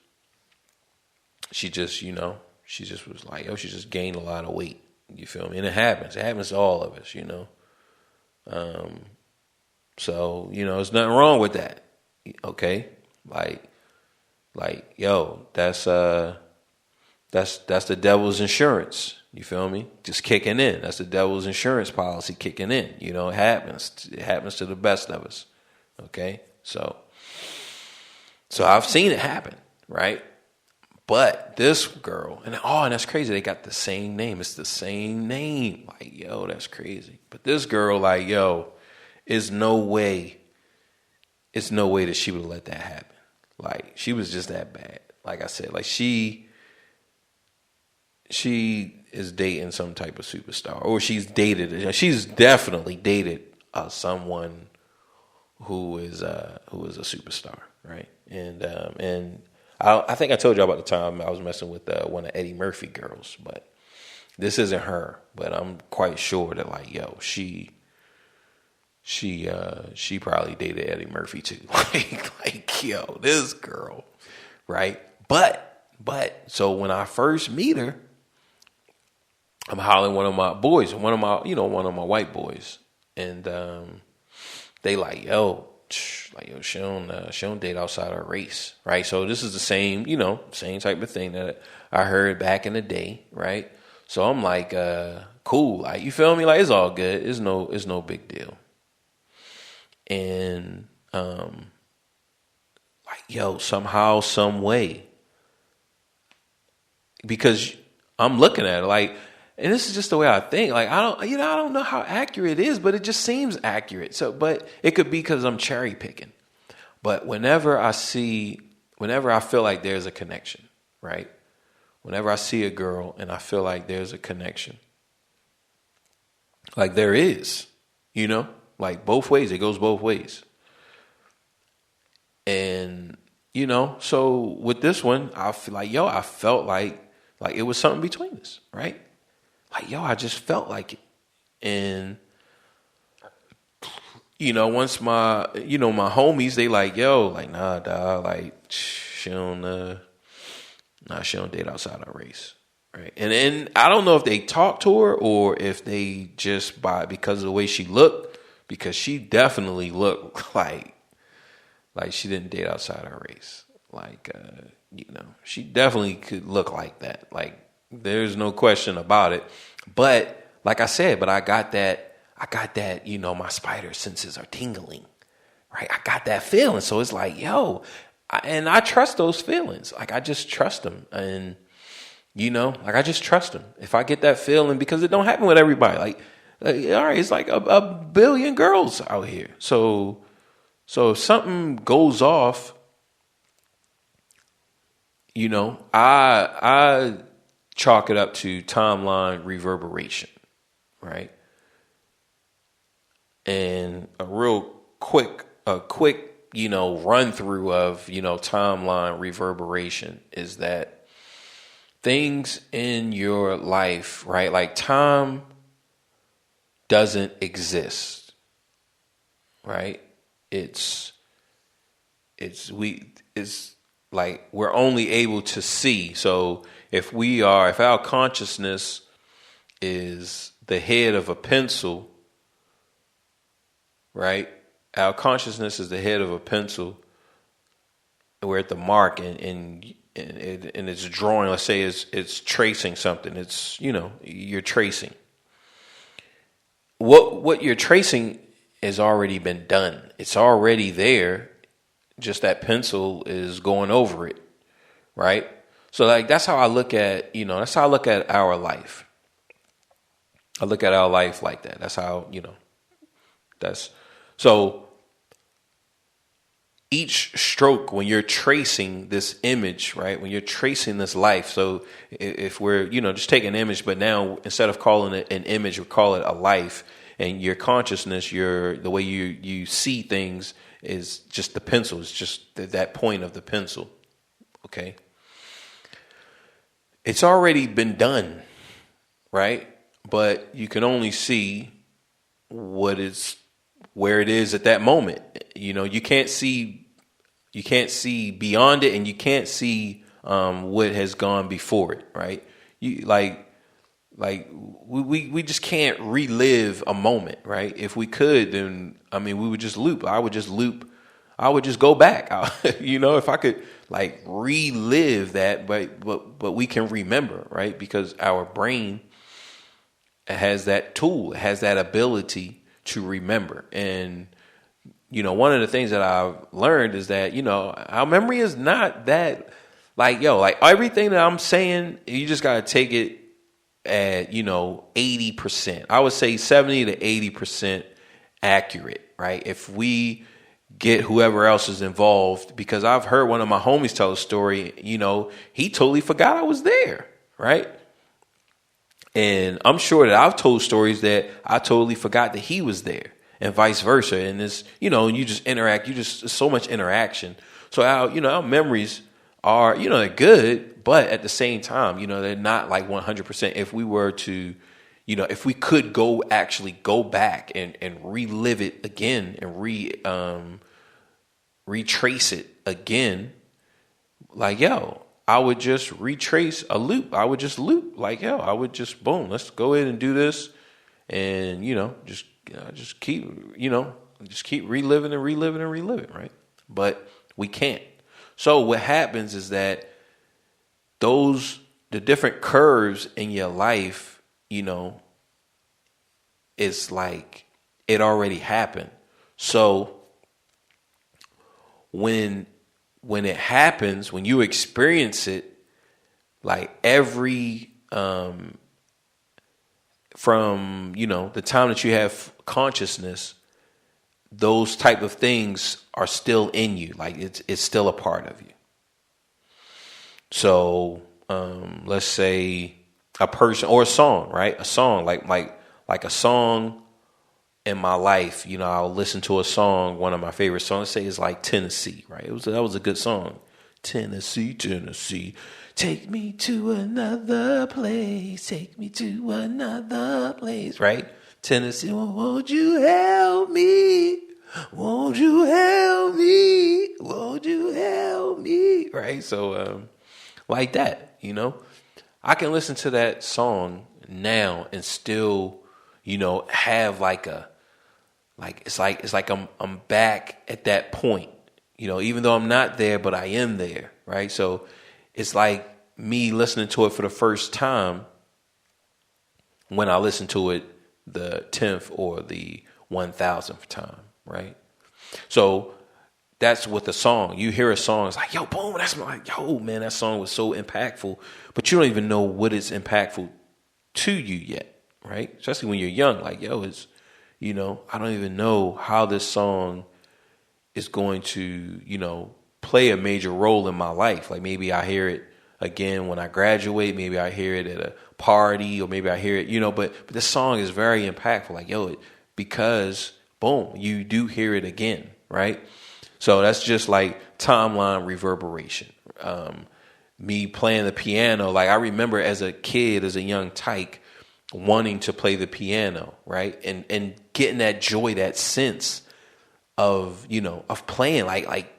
she just was like, oh, she just gained a lot of weight. You feel me? And it happens to all of us, so, there's nothing wrong with that. Okay. Like, yo, that's the devil's insurance. You feel me? Just kicking in. That's the devil's insurance policy kicking in. It happens. It happens to the best of us. Okay. So I've seen it happen. Right. But this girl, and that's crazy. They got the same name. It's the same name. Like, yo, that's crazy. But this girl, like, yo, it's no way that she would let that happen. Like, she was just that bad. Like I said, like she is dating some type of superstar, or she's definitely dated someone who is a superstar, right? And I think I told you about the time I was messing with one of Eddie Murphy girls, but this isn't her. But I'm quite sure that like, yo, she probably dated Eddie Murphy too. like yo, this girl, right? But so when I first meet her, I'm hollering one of my boys, one of my white boys, and they like, yo, she don't date outside her race, right? So this is the same type of thing that I heard back in the day, right? So I'm like, cool, like, you feel me? Like, it's all good. It's no big deal. And like, yo, somehow, some way, because I'm looking at it like, and this is just the way I think. Like, I don't know how accurate it is, but it just seems accurate. So, but it could be because I'm cherry picking. But whenever I feel like there's a connection, right? Whenever I see a girl and I feel like there's a connection, like there is, like both ways, it goes both ways. And, so with this one, I feel like, yo, I felt like it was something between us, right? Like, yo, I just felt like it. And, once my homies, they like, yo, like, nah, dawg, like, she don't date outside our race. Right. And I don't know if they talked to her or if they just because of the way she looked, because she definitely looked like she didn't date outside her race. Like, she definitely could look like that. Like, there's no question about it. But like I said, I got that, my spider senses are tingling, right? I got that feeling. So it's like, yo, and I trust those feelings. Like, I just trust them. And, I just trust them. If I get that feeling, because it don't happen with everybody. Like all right, it's like a billion girls out here. So if something goes off, I chalk it up to timeline reverberation, right? And a quick, run through of, timeline reverberation is that things in your life, right? Like, time doesn't exist, right? It's like we're only able to see. So if our consciousness is the head of a pencil, right? Our consciousness is the head of a pencil. We're at the mark, and it's drawing. Let's say it's tracing something. It's you're tracing. What you're tracing has already been done. It's already there. Just that pencil is going over it, right? So like that's how I look at our life. I look at our life like that. That's how so each stroke, when you're tracing this image, right? When you're tracing this life. So if we're, just take an image, but now instead of calling it an image, we call it a life. And your consciousness, the way you see things is just the pencil. It's just that point of the pencil. Okay. It's already been done, right? But you can only see where it is at that moment. You can't see beyond it, and you can't see what has gone before it, right? You we just can't relive a moment, right? If we could, then we would just loop. I would just go back. If I could relive that, but we can remember, right? Because our brain has that tool, it has that ability to remember. And one of the things that I've learned is that our memory is not that everything that I'm saying, you just gotta take it at 80%. I would say 70 to 80% accurate, right? If we get whoever else is involved, because I've heard one of my homies tell a story, he totally forgot I was there, right? And I'm sure that I've told stories that I totally forgot that he was there. and vice versa. And it's, you just interact, so much interaction. So our memories are, they're good, but at the same time, they're not like 100%. If we were to, if we could actually go back and relive it again and retrace it again, like, I would just retrace a loop. I would just loop, like, I would just, boom, let's go ahead and do this. And, just keep reliving and reliving and reliving, right? But we can't. So what happens is that the different curves in your life, it's like it already happened. So when it happens, when you experience it, like every from the time that you have consciousness, those type of things are still in you. Like it's still a part of you. So let's say a person or a song, right? A song like a song in my life. I'll listen to a song. One of my favorite songs, let's say, is like Tennessee, right? That was a good song. Tennessee, Tennessee. Take me to another place. Take me to another place. Right? Tennessee. Won't you help me? Won't you help me? Won't you help me? Right? So, like that, I can listen to that song now and still, have it's like I'm back at that point, even though I'm not there, but I am there. Right? So it's like me listening to it for the first time when I listen to it the 10th or the 1000th time, right? So that's with the song. You hear a song, it's like, yo, boom, man, that song was so impactful, but you don't even know what is impactful to you yet, right? Especially when you're young, like, it's, I don't even know how this song is going to, play a major role in my life. Like maybe I hear it again when I graduate, maybe I hear it at a party, or maybe I hear it, but this song is very impactful. Like, because boom, you do hear it again, right? So that's just like timeline reverberation. Me playing the piano, like I remember as a kid, as a young tyke, wanting to play the piano, right? And getting that joy, that sense of, of playing like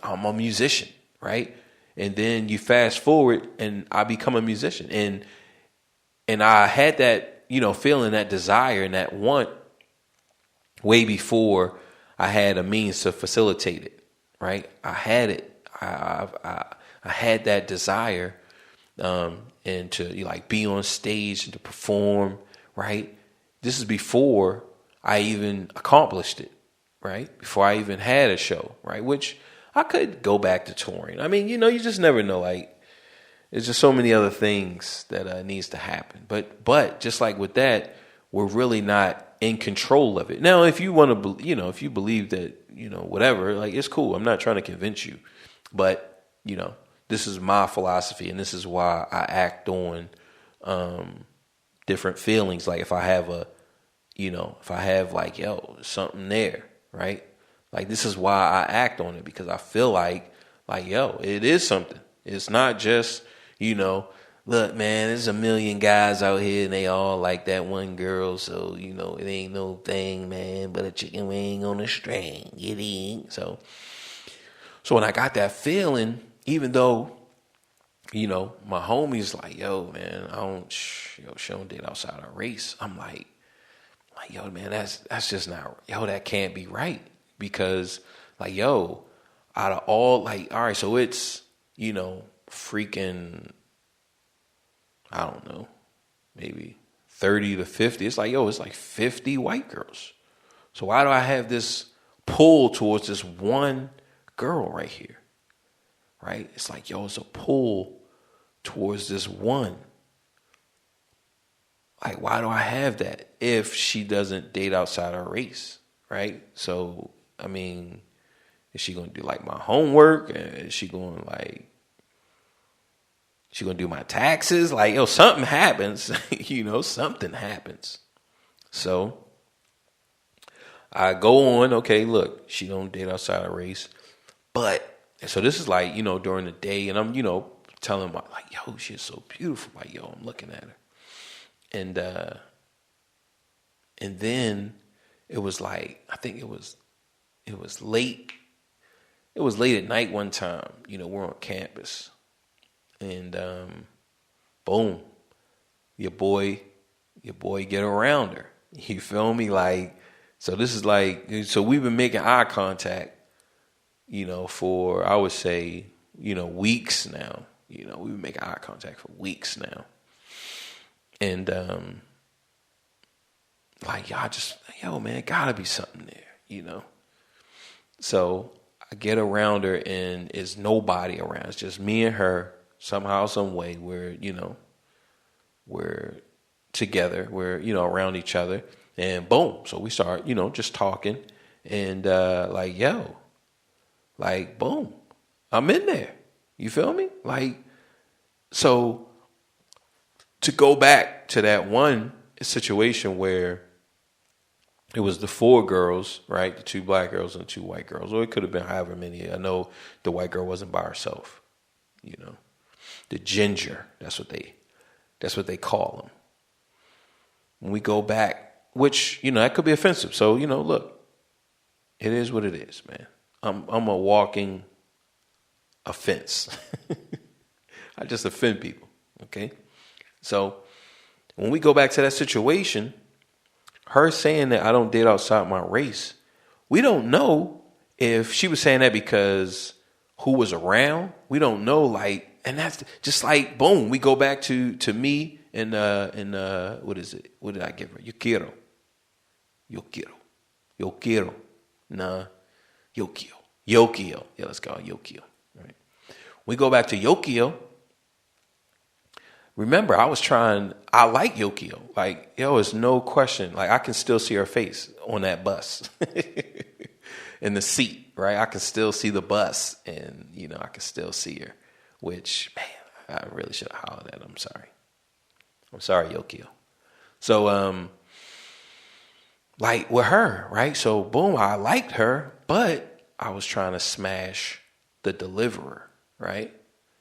I'm a musician, right? And then you fast forward and I become a musician. And I had that, feeling, that desire and that want way before I had a means to facilitate it, right? I had it. I had that desire, and to be on stage and to perform, right? This is before I even accomplished it, right? Before I even had a show, right? Which I could go back to touring. I mean, you just never know. Like, there's just so many other things that needs to happen. But just like with that, we're really not in control of it. Now, if you want to, if you believe that, whatever, like, it's cool. I'm not trying to convince you, but this is my philosophy, and this is why I act on different feelings. Like if I have something there, right? Like, this is why I act on it, because I feel like, it is something. It's not just, look, man, there's a million guys out here and they all like that one girl. So, it ain't no thing, man, but a chicken wing on a string. It ain't. So when I got that feeling, even though, my homie's like, yo, man, she don't date outside our race. I'm like, yo, man, that's just not, that can't be right. Because, out of all, all right, so it's, freaking, I don't know, maybe 30 to 50. It's like, it's like 50 white girls. So why do I have this pull towards this one girl right here? Right? It's like, it's a pull towards this one. Like, why do I have that if she doesn't date outside our race? Right? So, I mean, is she going to do like my homework? Is she going to do my taxes? Like, something happens, something happens. So I go on, okay, look, she don't date outside her race. But, so this is like, during the day, and I'm, telling my, like, yo, she's so beautiful. Like, yo, I'm looking at her. And then it was like, I think it was late. It was late at night one time, we're on campus. And, boom, your boy get around her. You feel me? Like, so this is like, so we've been making eye contact, for, I would say, weeks now. We've been making eye contact for weeks now. And, like, yo, man, gotta be something there, So I get around her and it's nobody around. It's just me and her somehow, some way we're together. We're, around each other. And boom. So we start, just talking. And like, yo, like, boom, I'm in there. You feel me? Like, so to go back to that one situation where it was the 4 girls, right? The 2 black girls and 2 white girls. Or it could have been however many. I know the white girl wasn't by herself, The ginger, that's what they call them. When we go back, which, that could be offensive. So, look, it is what it is, man. I'm a walking offense. I just offend people, okay? So when we go back to that situation, her saying that I don't date outside my race, we don't know if she was saying that because who was around. We don't know, like, and that's just like, boom, we go back to me and what is it? What did I give her? Yo quiero. Nah, Yokio. Yeah, let's go Yokio. Right. We go back to Yokio. Remember, I like Yokio. Like, it's no question. Like, I can still see her face on that bus in the seat, right? I can still see the bus and, I can still see her, which, man, I really should have hollered at her. I'm sorry, Yokio. So, like with her, right? So, boom, I liked her, but I was trying to smash the deliverer, right?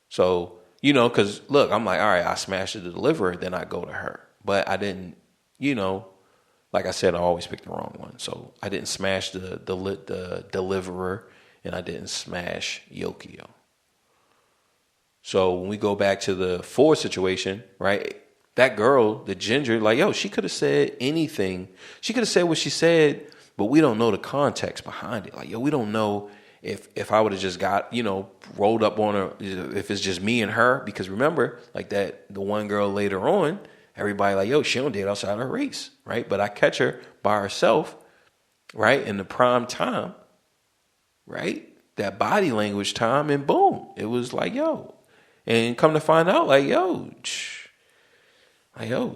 So, because look, I'm like, all right, I smashed the deliverer, then I go to her. But I didn't, like I said, I always pick the wrong one. So I didn't smash the deliverer, and I didn't smash Yokio. So when we go back to the 4 situation, right? That girl, the ginger, like, yo, she could have said anything. She could have said what she said, but we don't know the context behind it. Like, yo, we don't know if I would have just got, rolled up on her, if it's just me and her. Because remember, like the one girl later on, everybody like, yo, she don't date outside her race, right? But I catch her by herself, right, in the prime time, right? That body language time, and boom, it was like, yo. And come to find out, like, yo,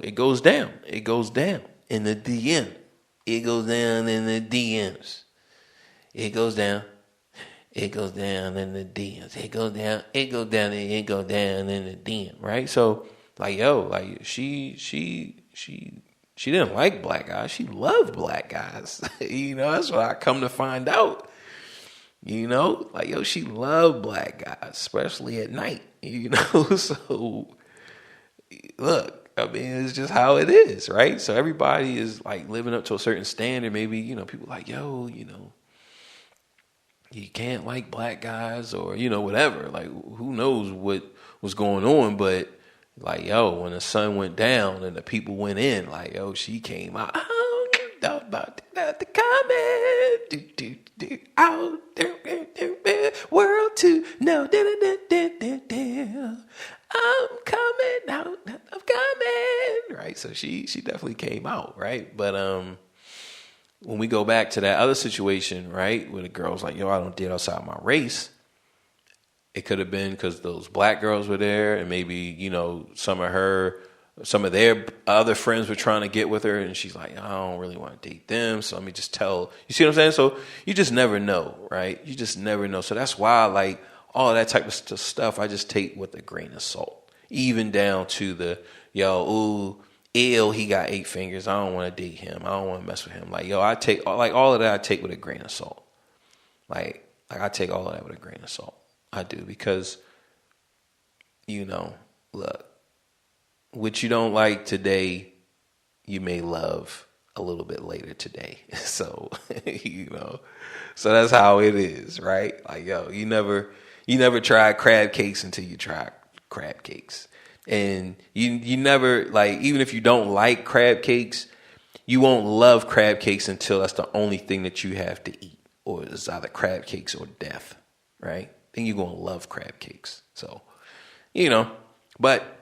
it goes down. It goes down in the DM. It goes down in the DMs. It goes down. It goes down in the DMs. It goes down in the DM, right? So, like, yo, like, she didn't like black guys. She loved black guys. That's what I come to find out. Like, yo, she loved black guys, especially at night, So, look, I mean, it's just how it is, right? So everybody is, like, living up to a certain standard. Maybe, people like, yo, you can't like black guys or, whatever. Like, who knows what was going on. But, like, yo, when the sun went down and the people went in, like, yo, she came out. Oh, about the comment. Out there, world to know. I'm coming out. I'm coming. Right. So she definitely came out. Right. But, when we go back to that other situation, right, where the girl's like, yo, I don't date outside my race, it could have been because those black girls were there and maybe, some of their other friends were trying to get with her, and she's like, I don't really want to date them, so let me just tell. You see what I'm saying? So you just never know, right? You just never know. So that's why, like, all that type of stuff, I just take with a grain of salt, even down to the, yo, ooh, ill, he got 8 fingers. I don't want to date him. I don't want to mess with him. Like, yo, I take like all of that. I take with a grain of salt. Like I take all of that with a grain of salt. I do, because, look, what you don't like today, you may love a little bit later today. So, so that's how it is, right? Like, yo, you never tried crab cakes until you tried crab cakes. And you never, like, even if you don't like crab cakes, you won't love crab cakes until that's the only thing that you have to eat, or it's either crab cakes or death, right? Then you're going to love crab cakes. So, but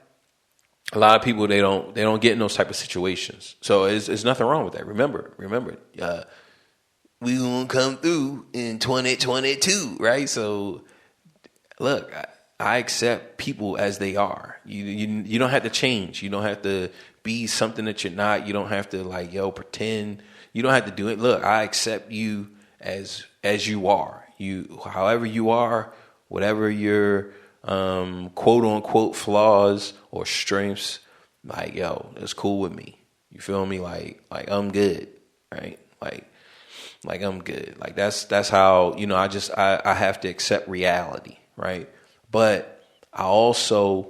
a lot of people, they don't get in those type of situations. So there's nothing wrong with that. Remember, we gonna come through in 2022, right? So look, I accept people as they are. You don't have to change. You don't have to be something that you're not. You don't have to pretend. You don't have to do it. Look, I accept you as you are. However you are, whatever your quote unquote flaws or strengths, like, yo, it's cool with me. You feel me? Like I'm good, right? Like I'm good. Like that's how, I have to accept reality, right? But I also,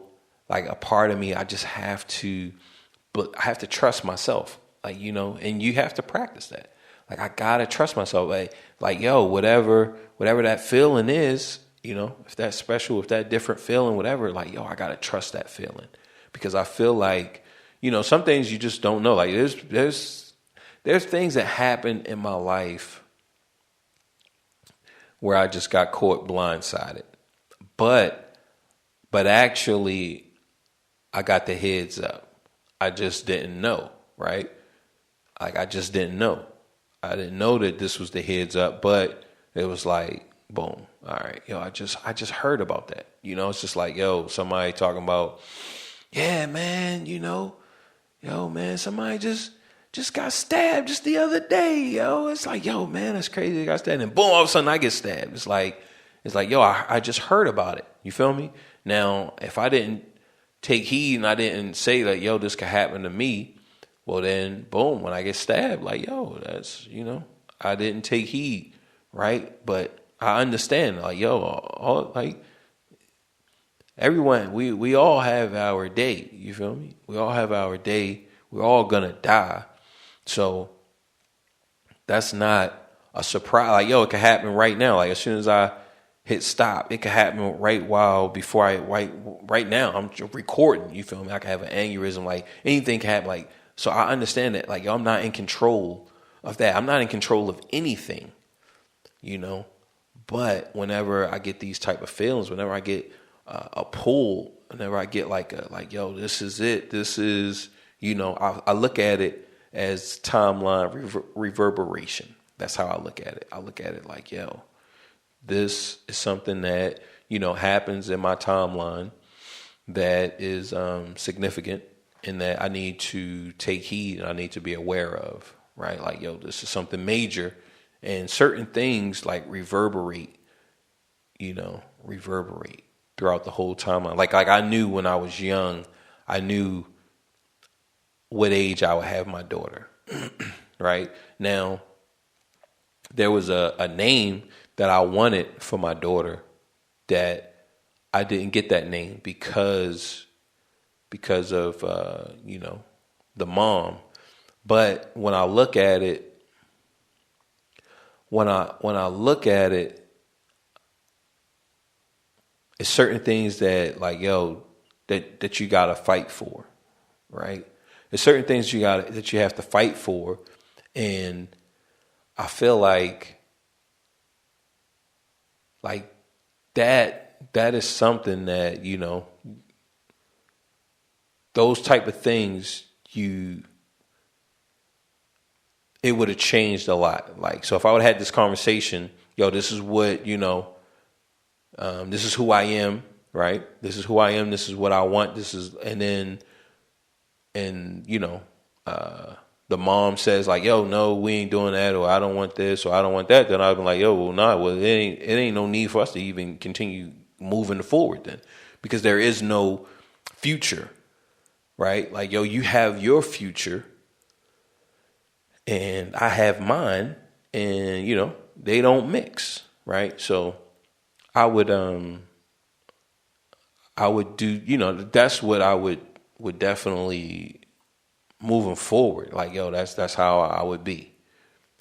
like, a part of me, I have to trust myself, and you have to practice that. Like, I gotta trust myself. Like, yo, whatever that feeling is, if that's special, if that different feeling, whatever, like, yo, I gotta trust that feeling, because I feel like, some things you just don't know. Like, there's things that happen in my life where I just got caught blindsided. But actually, I got the heads up. I just didn't know, right? Like, I just didn't know. I didn't know that this was the heads up, but it was like, boom. All right, yo, I just heard about that. It's just like, yo, somebody talking about, yeah, man, yo, man, somebody just got stabbed just the other day, yo. It's like, yo, man, that's crazy. They got stabbed, and boom, all of a sudden I get stabbed. It's like, yo, I just heard about it. You feel me? Now, if I didn't take heed and I didn't say that, yo, this could happen to me, well, then, boom, when I get stabbed, like, yo, that's, I didn't take heed, right? But I understand, like, yo, everyone, we all have our day. You feel me? We all have our day. We're all gonna die. So that's not a surprise. Like, yo, it could happen right now. Like, as soon as I hit stop, it could happen right now. I'm recording. You feel me? I could have an aneurysm. Like, anything can happen. Like, so I understand that. Like, yo, I'm not in control of that. I'm not in control of anything. But whenever I get these type of feelings, whenever I get a pull, whenever I get like, yo, this is it. This is, I look at it as timeline reverberation. That's how I look at it. I look at it like, yo, this is something that, happens in my timeline that is significant, and that I need to take heed and I need to be aware of, right? Like, yo, this is something major, and certain things like reverberate throughout the whole timeline. Like I knew when I was young, I knew what age I would have my daughter, right? Now, there was a name that I wanted for my daughter that I didn't get that name because of the mom. But when I look at it, it's certain things that, like, yo, that you gotta fight for, right? There's certain things that you have to fight for, and I feel like that is something that, those type of things, it would have changed a lot. Like, so if I would have had this conversation, yo, this is what, this is who I am, right? This is who I am. This is what I want. The mom says, like, yo, no, we ain't doing that, or I don't want this, or I don't want that. Then I'd be like, yo, well, nah, well, it ain't no need for us to even continue moving forward then, because there is no future, right? Like, yo, you have your future and I have mine, and they don't mix, right? So I would do, that's what I would definitely moving forward. Like, yo, that's how I would be,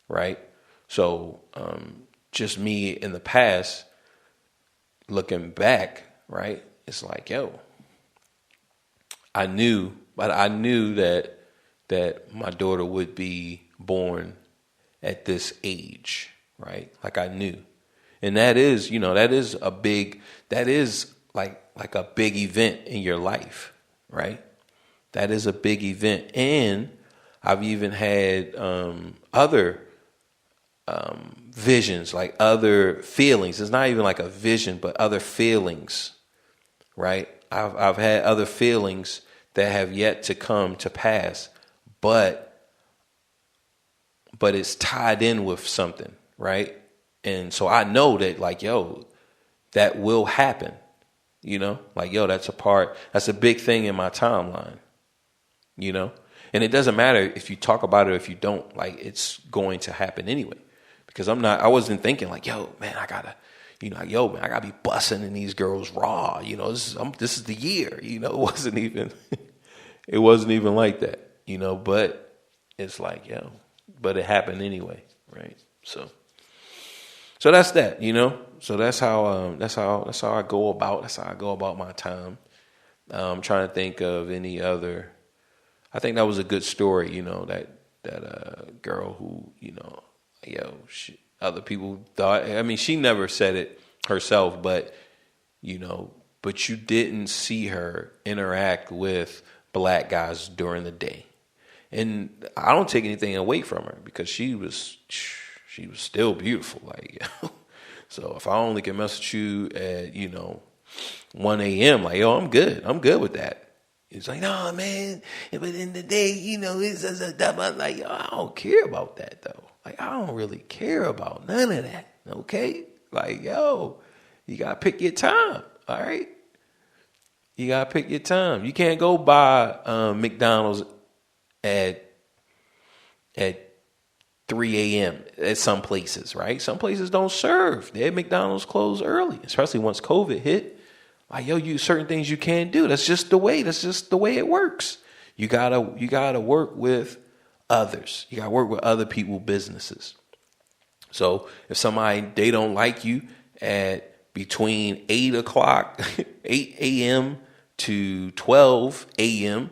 right? So just me in the past, looking back, right? It's like, yo, I knew that my daughter would be born at this age, right? Like I knew. And that is like a big event in your life, right? That is a big event. And I've even had other visions, like other feelings. It's not even like a vision, but other feelings, right? I've had other feelings that have yet to come to pass, but it's tied in with something, right? And so I know that, like, yo, that will happen, like, yo, that's a big thing in my timeline, and it doesn't matter if you talk about it or if you don't, like, it's going to happen anyway, because I wasn't thinking like, yo, man, I gotta be busting in these girls raw, this is the year, it wasn't even, it wasn't even like that, but it's like, yo, but it happened anyway, right? So that's that, So that's how I go about my time. I'm trying to think of any other. I think that was a good story, that girl who, other people thought. I mean, she never said it herself, but but you didn't see her interact with black guys during the day. And I don't take anything away from her because she was still beautiful. Like, so if I only can mess with you at, 1 a.m., like, yo, I'm good. I'm good with that. It's like, no, man, but in the day, it's I'm like, yo, I don't care about that though. Like, I don't really care about none of that. Okay. Like, yo, you got to pick your time. All right. You got to pick your time. You can't go buy McDonald's at 3 a.m. at some places, right? Some places don't serve. Their McDonald's closed early, especially once COVID hit. Like, yo, certain things you can't do. That's just the way it works. You gotta work with others. You gotta work with other people's businesses. So if they don't like you at between 8 a.m. to 12 a.m.,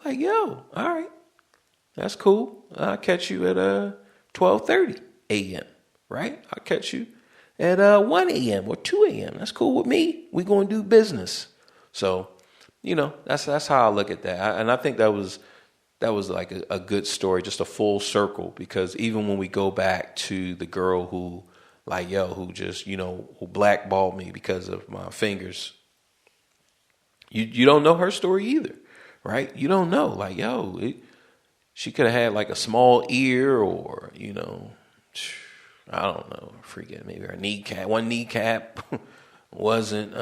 like, yo, all right. That's cool. I'll catch you at 12:30 a.m., right? I'll catch you at 1 a.m. or 2 a.m. That's cool with me. We're going to do business. So, that's how I look at that. And I think that was like a good story, just a full circle, because even when we go back to the girl who, like, yo, who just, who blackballed me because of my fingers, you don't know her story either, right? You don't know. Like, yo, she could have had like a small ear, or, I don't know, freaking maybe her kneecap. One kneecap wasn't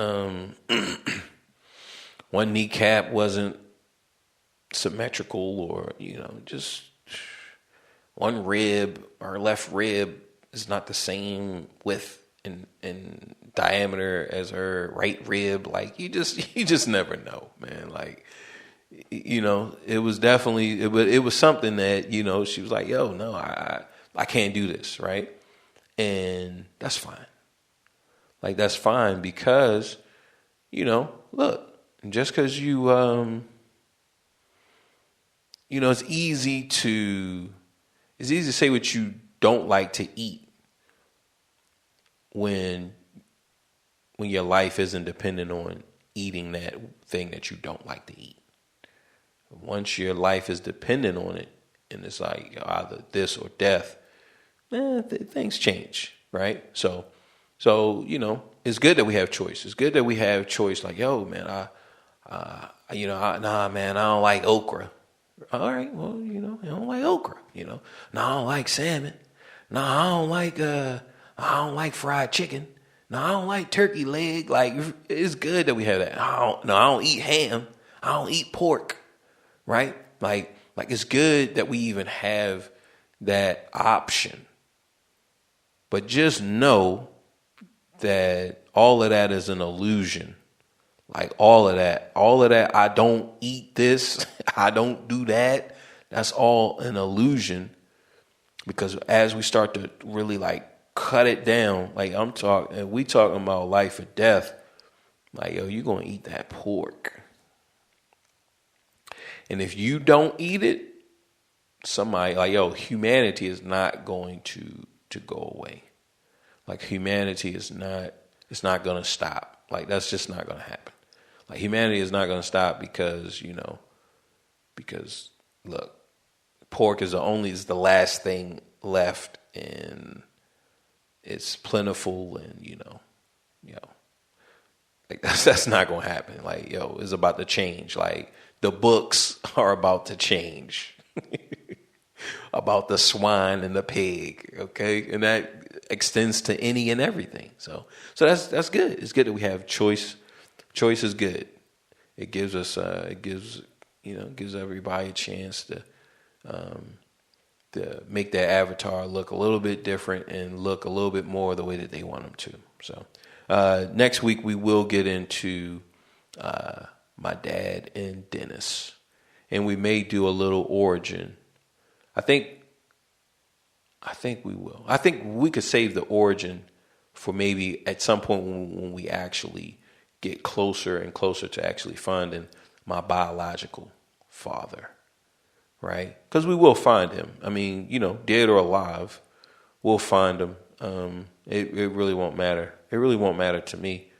symmetrical, or, just one rib, her left rib is not the same width in diameter as her right rib. Like, you just never know, man. Like, it was definitely, it was something that, she was like, yo, no, I can't do this. Right. And that's fine. Like, that's fine because, look, just because it's easy to say what you don't like to eat when your life isn't dependent on eating that thing that you don't like to eat. Once your life is dependent on it, and it's like either this or death, things change, right? So it's good that we have choice. It's good that we have choice. Like, yo, man, nah, man, I don't like okra. All right, well, you don't like okra. No, I don't like salmon. No, I don't like fried chicken. No, I don't like turkey leg. Like, it's good that we have that. I don't eat ham. I don't eat pork. right? Like it's good that we even have that option. But just know that all of that is an illusion. Like all of that, I don't eat this, I don't do that. That's all an illusion. Because as we start to really like cut it down, like we talking about life or death, like, yo, you're going to eat that pork. And if you don't eat it, somebody like, yo, humanity is not going to go away. Like humanity is not, it's not going to stop. Like that's just not going to happen. Like humanity is not going to stop because look, pork is the last thing left, and it's plentiful, and like that's not going to happen. Like, yo, it's about to change. Like the books are about to change about the swine and the pig. Okay. And that extends to any and everything. So that's good. It's good that we have choice. Choice is good. It gives us, gives everybody a chance to make their avatar look a little bit different and look a little bit more the way that they want them to. So next week we will get into my dad and Dennis, and we may do a little origin. I think we will. I think we could save the origin for maybe at some point when we actually get closer and closer to actually finding my biological father, right? Because we will find him. I mean, dead or alive, we'll find him. It really won't matter. It really won't matter to me.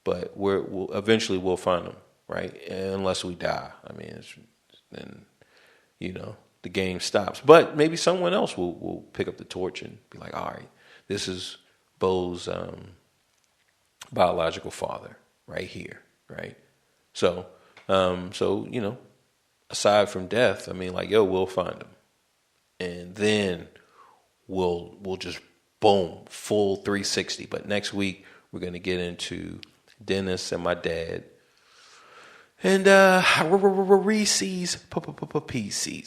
But eventually we'll find him, right? Unless we die. I mean, then the game stops. But maybe someone else will pick up the torch and be like, all right, this is Bo's biological father right here, right? So aside from death, I mean, like, yo, we'll find him, and then we'll just boom, full 360. But next week we're gonna get into Dennis and my dad, and Reese's PCC.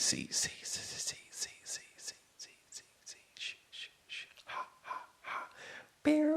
Beer.